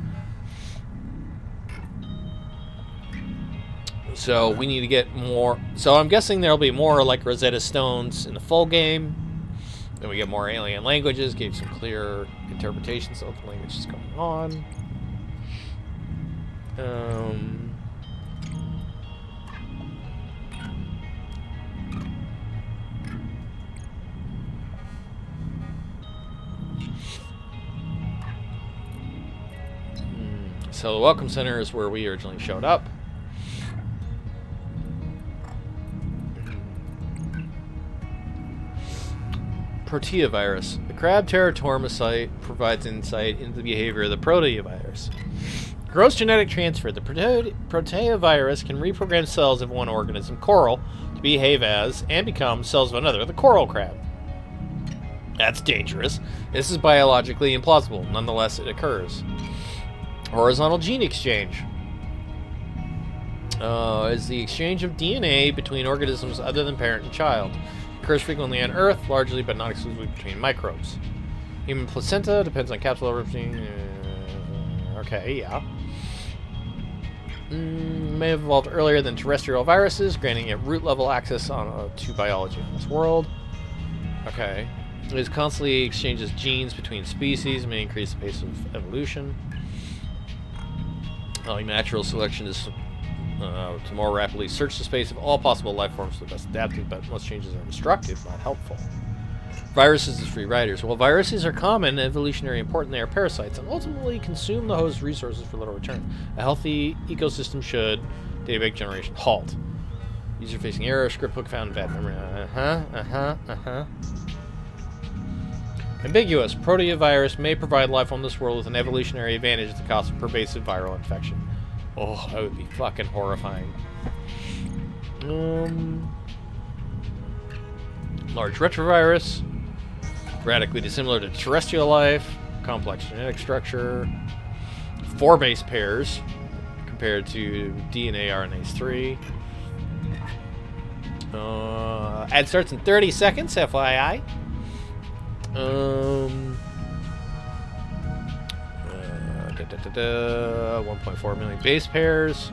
So we need to get more. So I'm guessing there'll be more like Rosetta Stones in the full game. Then we get more alien languages, gave some clear interpretations of the language that's going on. So the Welcome Center is where we originally showed up. Proteovirus. The crab teratomocyte provides insight into the behavior of the proteovirus. Gross genetic transfer. The proteovirus can reprogram cells of one organism, coral, to behave as and become cells of another, the coral crab. That's dangerous. This is biologically implausible. Nonetheless, it occurs. Horizontal gene exchange. Is the exchange of DNA between organisms other than parent and child. Occurs frequently on Earth, largely but not exclusively between microbes. Human placenta depends on capsule origin. Okay, yeah. May have evolved earlier than terrestrial viruses, granting it root-level access to biology on this world. Okay. It constantly exchanges genes between species, may increase the pace of evolution. Natural selection is to more rapidly search the space of all possible life forms for the best adapted, but most changes are destructive, not helpful. Viruses as free riders. While viruses are common, evolutionary important, they are parasites and ultimately consume the host's resources for little return. A healthy ecosystem should database generation halt. User facing error, script book found bad memory. Ambiguous. Proteovirus may provide life on this world with an evolutionary advantage at the cost of pervasive viral infection. Oh, that would be fucking horrifying. Large retrovirus. Radically dissimilar to terrestrial life. Complex genetic structure. 4 base pairs compared to DNA RNase 3. Ad starts in 30 seconds, FYI. 1.4 million base pairs.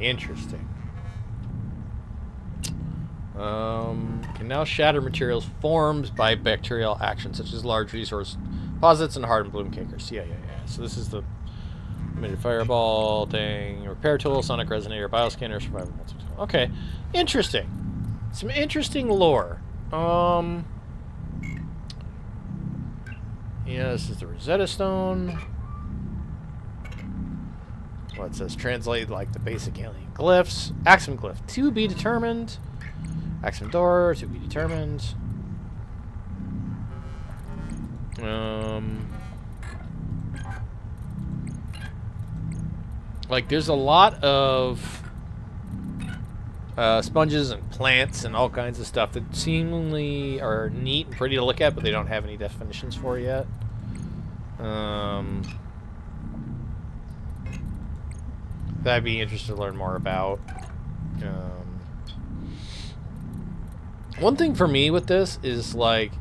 Interesting. Can now shatter materials formed by bacterial action, such as large resource deposits and hardened bloom cakers. Yeah. So this is the emitted fireball thing, repair tool, sonic resonator, bioscanner, survival multi-tool. Okay, interesting. Some interesting lore. Yeah, this is the Rosetta Stone. Well, it says translate like the basic alien glyphs. Axum glyph, to be determined. Axum door, to be determined. Like, there's a lot of sponges and plants and all kinds of stuff that seemingly are neat and pretty to look at, but they don't have any definitions for yet. That I'd be interested to learn more about. One thing for me with this is, like,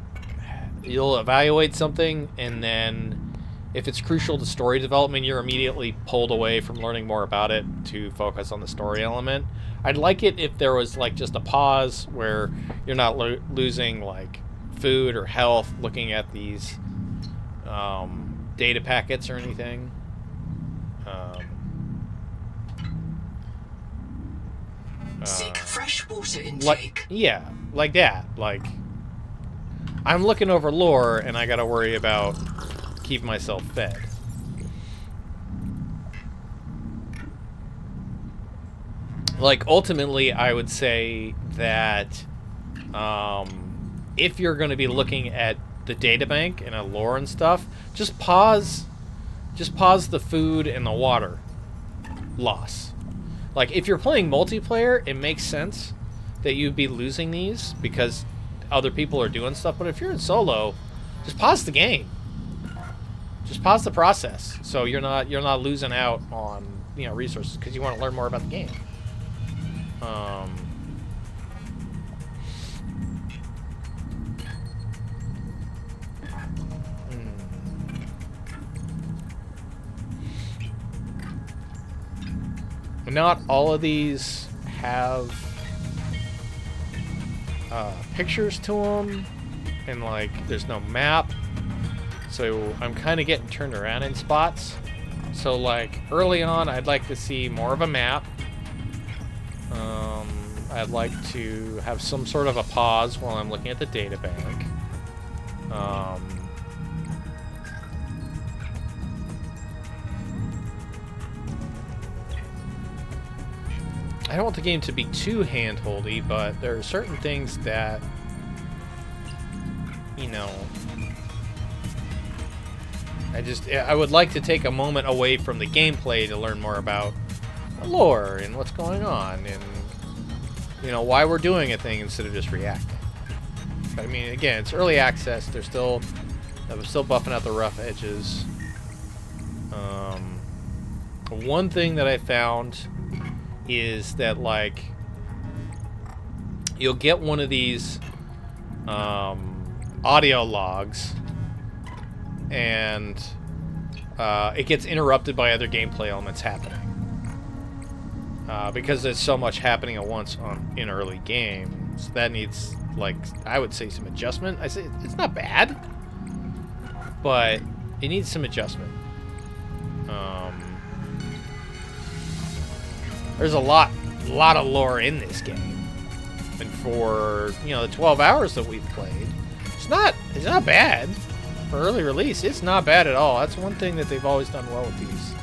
you'll evaluate something, and then if it's crucial to story development, you're immediately pulled away from learning more about it to focus on the story element. I'd like it if there was, like, just a pause where you're not losing, like, food or health looking at these data packets or anything. Seek fresh water intake. Like, yeah, like that. Like, I'm looking over lore, and I gotta worry about keeping myself fed. Like, ultimately, I would say that if you're going to be looking at the databank and at lore and stuff, just pause the food and the water loss. Like, if you're playing multiplayer, it makes sense that you'd be losing these because other people are doing stuff. But if you're in solo, just pause the game. Just pause the process, so you're not losing out on, you know, resources because you want to learn more about the game. Not all of these have pictures to them, and like there's no map, so I'm kind of getting turned around in spots. So like early on, I'd like to see more of a map. I'd like to have some sort of a pause while I'm looking at the data bank. I don't want the game to be too hand-holdy, but there are certain things that, you know, I would like to take a moment away from the gameplay to learn more about the lore and what's going on and, you know, why we're doing a thing instead of just reacting. But, I mean, again, it's early access. I'm still buffing out the rough edges. One thing that I found is that, like, you'll get one of these audio logs, and it gets interrupted by other gameplay elements happening because there's so much happening at once in early games. That needs, like, I would say some adjustment. I say it's not bad, but it needs some adjustment. There's a lot of lore in this game, and for, you know, the 12 hours that we've played, it's not bad for early release. It's not bad at all. That's one thing that they've always done well with these.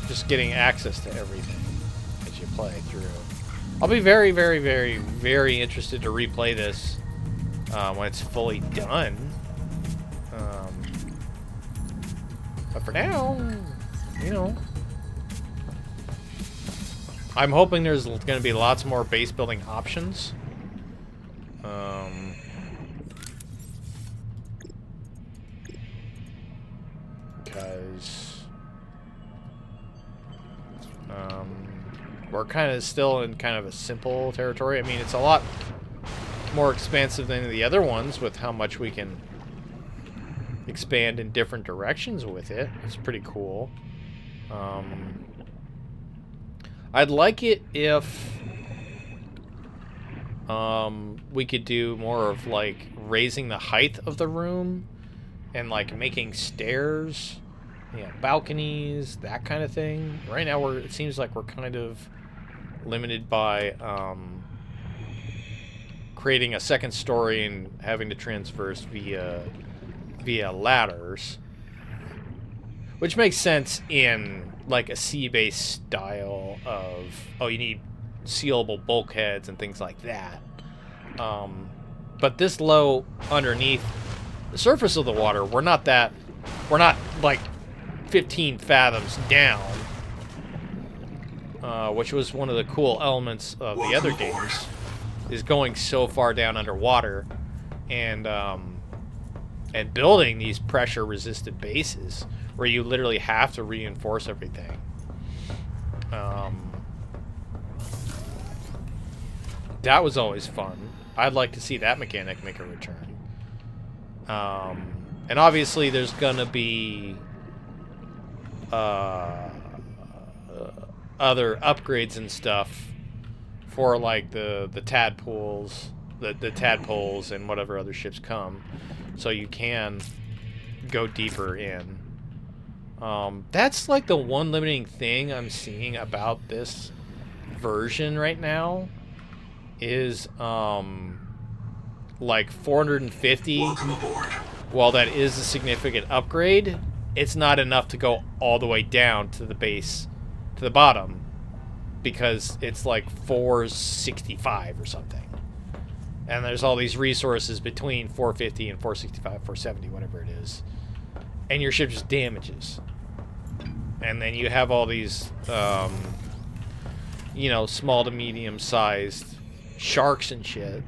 Just getting access to everything as you play through. I'll be very, very, very, very interested to replay this when it's fully done. But for now, you know, I'm hoping there's going to be lots more base building options. Because we're kind of still in kind of a simple territory. I mean, it's a lot more expansive than the other ones with how much we can expand in different directions with it. It's pretty cool. I'd like it if we could do more of, like, raising the height of the room and, like, making stairs, you know, balconies, that kind of thing. Right now it seems like we're kind of limited by creating a second story and having to transverse via ladders, which makes sense in, like, a sea-based style of, oh, you need sealable bulkheads and things like that. But this low underneath the surface of the water, we're not like 15 fathoms down. which was one of the cool elements of the other games, is going so far down underwater and building these pressure-resistant bases where you literally have to reinforce everything. That was always fun. I'd like to see that mechanic make a return. And obviously there's gonna be other upgrades and stuff for like the tadpoles, the tadpoles and whatever other ships come, so you can go deeper in. That's like the one limiting thing I'm seeing about this version right now is like 450. While that is a significant upgrade, it's not enough to go all the way down to the base, to the bottom, because it's like 465 or something. And there's all these resources between 450 and 465, 470, whatever it is. And your ship just damages. And then you have all these, you know, small to medium-sized sharks and shit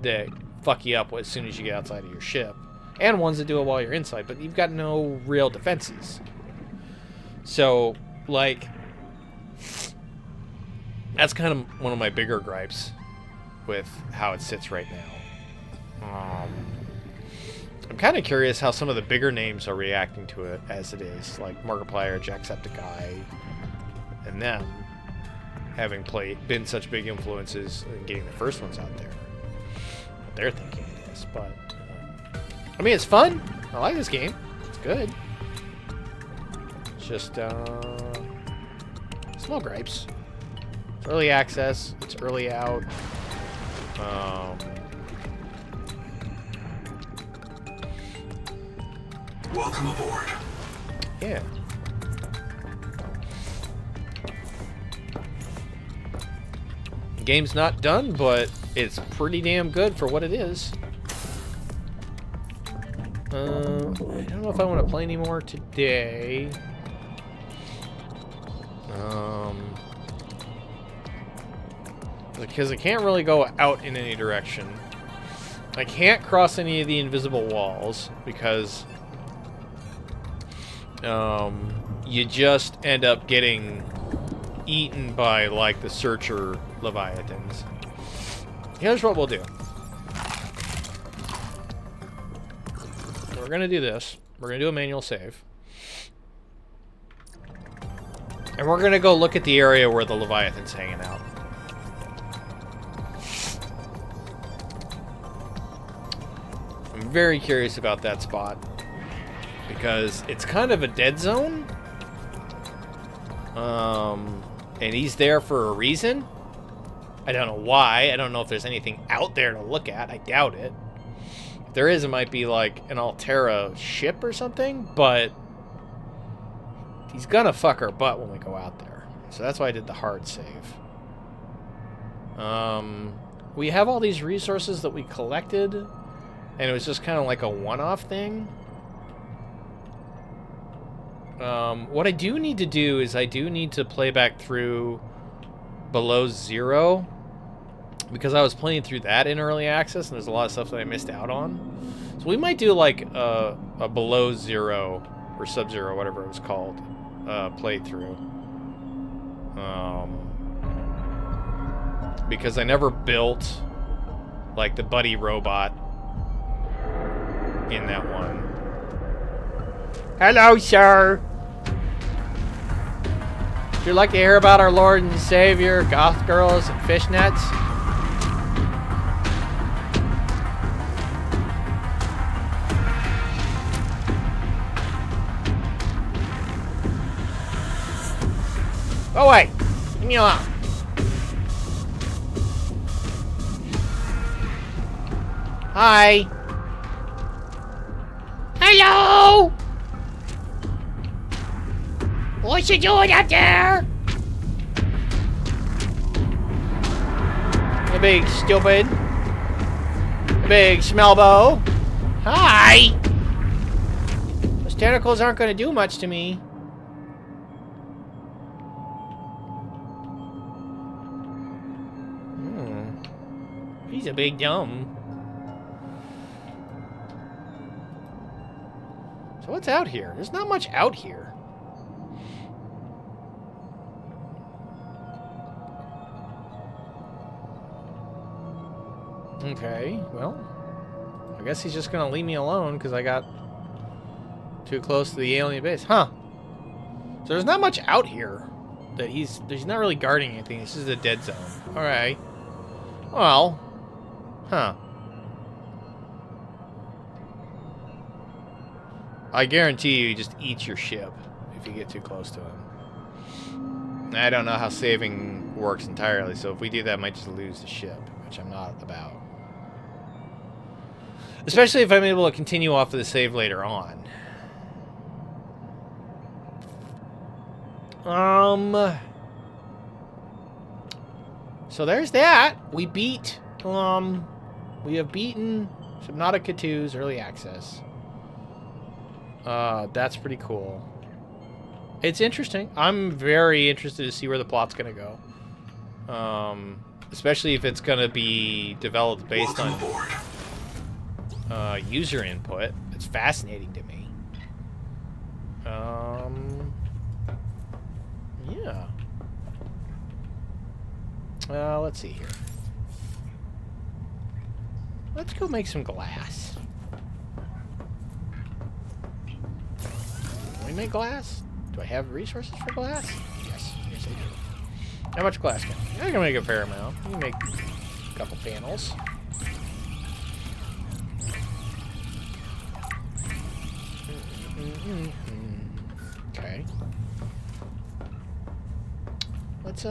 that fuck you up as soon as you get outside of your ship. And ones that do it while you're inside, but you've got no real defenses. So, like, that's kind of one of my bigger gripes with how it sits right now. I'm kind of curious how some of the bigger names are reacting to it as it is, like Markiplier, Jacksepticeye, and them having been such big influences in getting the first ones out there. What they're thinking of this, but I mean, it's fun. I like this game. It's good. It's just small gripes. It's early access. It's early out. Welcome aboard. Yeah. The game's not done, but it's pretty damn good for what it is. I don't know if I want to play anymore today. Because I can't really go out in any direction. I can't cross any of the invisible walls because you just end up getting eaten by like the searcher leviathans. Here's what we'll do. We're gonna do this. We're gonna do a manual save. And we're gonna go look at the area where the Leviathan's hanging out. I'm very curious about that spot. Because it's kind of a dead zone. And he's there for a reason. I don't know why. I don't know if there's anything out there to look at. I doubt it. There is, it might be like an Altera ship or something, but he's gonna fuck our butt when we go out there. So that's why I did the hard save. We have all these resources that we collected, and it was just kind of like a one-off thing. What I do need to do is I do need to play back through Below Zero, because I was playing through that in early access, and there's a lot of stuff that I missed out on. So we might do like a Below Zero or Sub-Zero, whatever it was called, playthrough. Because I never built like the buddy robot in that one. Hello, sir. Would you like to hear about our Lord and Savior, goth girls, and fishnets? Go away. Leave me alone. Hi. Hello. What you doing up there? You big stupid. You big smellbo. Hi. Those tentacles aren't going to do much to me. He's a big dumb. So what's out here? There's not much out here. Okay, well, I guess he's just gonna leave me alone because I got too close to the alien base. Huh. So there's not much out here that he's not really guarding anything. This is a dead zone. Alright. Well. Huh. I guarantee you he just eats your ship if you get too close to him. I don't know how saving works entirely, so if we do that, I might just lose the ship, which I'm not about. Especially if I'm able to continue off of the save later on. So there's that. We beat, we have beaten Subnautica 2's early access. That's pretty cool. It's interesting. I'm very interested to see where the plot's gonna go. Especially if it's gonna be developed based on user input. It's fascinating to me. Yeah. Let's see here. Let's go make some glass. Can we make glass? Do I have resources for glass? Yes. Yes, I do. How much glass can I can make a fair amount. You can make a couple panels. Okay. Let's,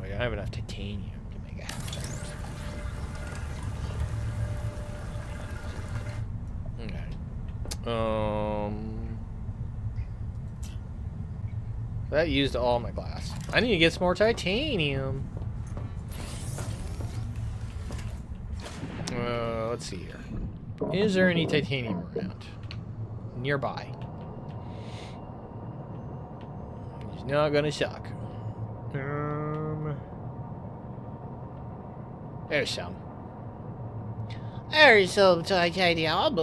wait, I don't have enough titanium to make a house. Okay. That used all my glass. I need to get some more titanium. Let's see here. Is there any titanium around? Nearby. It's not gonna suck. There's some. There's some titanium.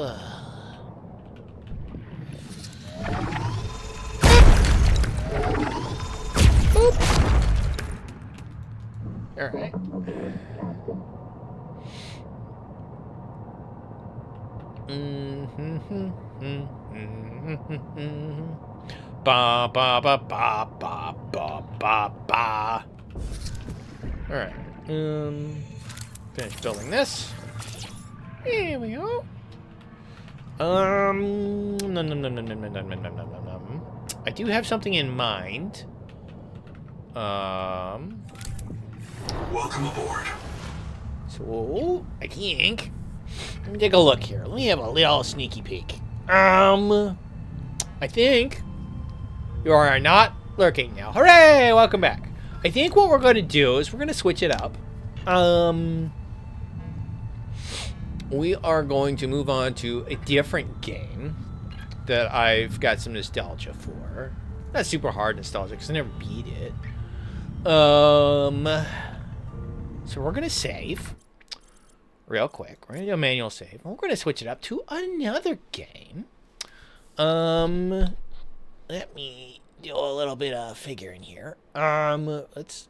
Boop. Alright. Ba ba ba ba ba ba ba ba. All right. Finish building this. Here we go. I do have something in mind. Welcome aboard. So I think. Let me take a look here. Let me have a little sneaky peek. I think you are not lurking now. Hooray! Welcome back. I think what we're going to do is we're going to switch it up. We are going to move on to a different game that I've got some nostalgia for. Not super hard nostalgia because I never beat it. So we're going to save. Real quick. We're going to do a manual save. And we're going to switch it up to another game. Let me do a little bit of figuring here. Let's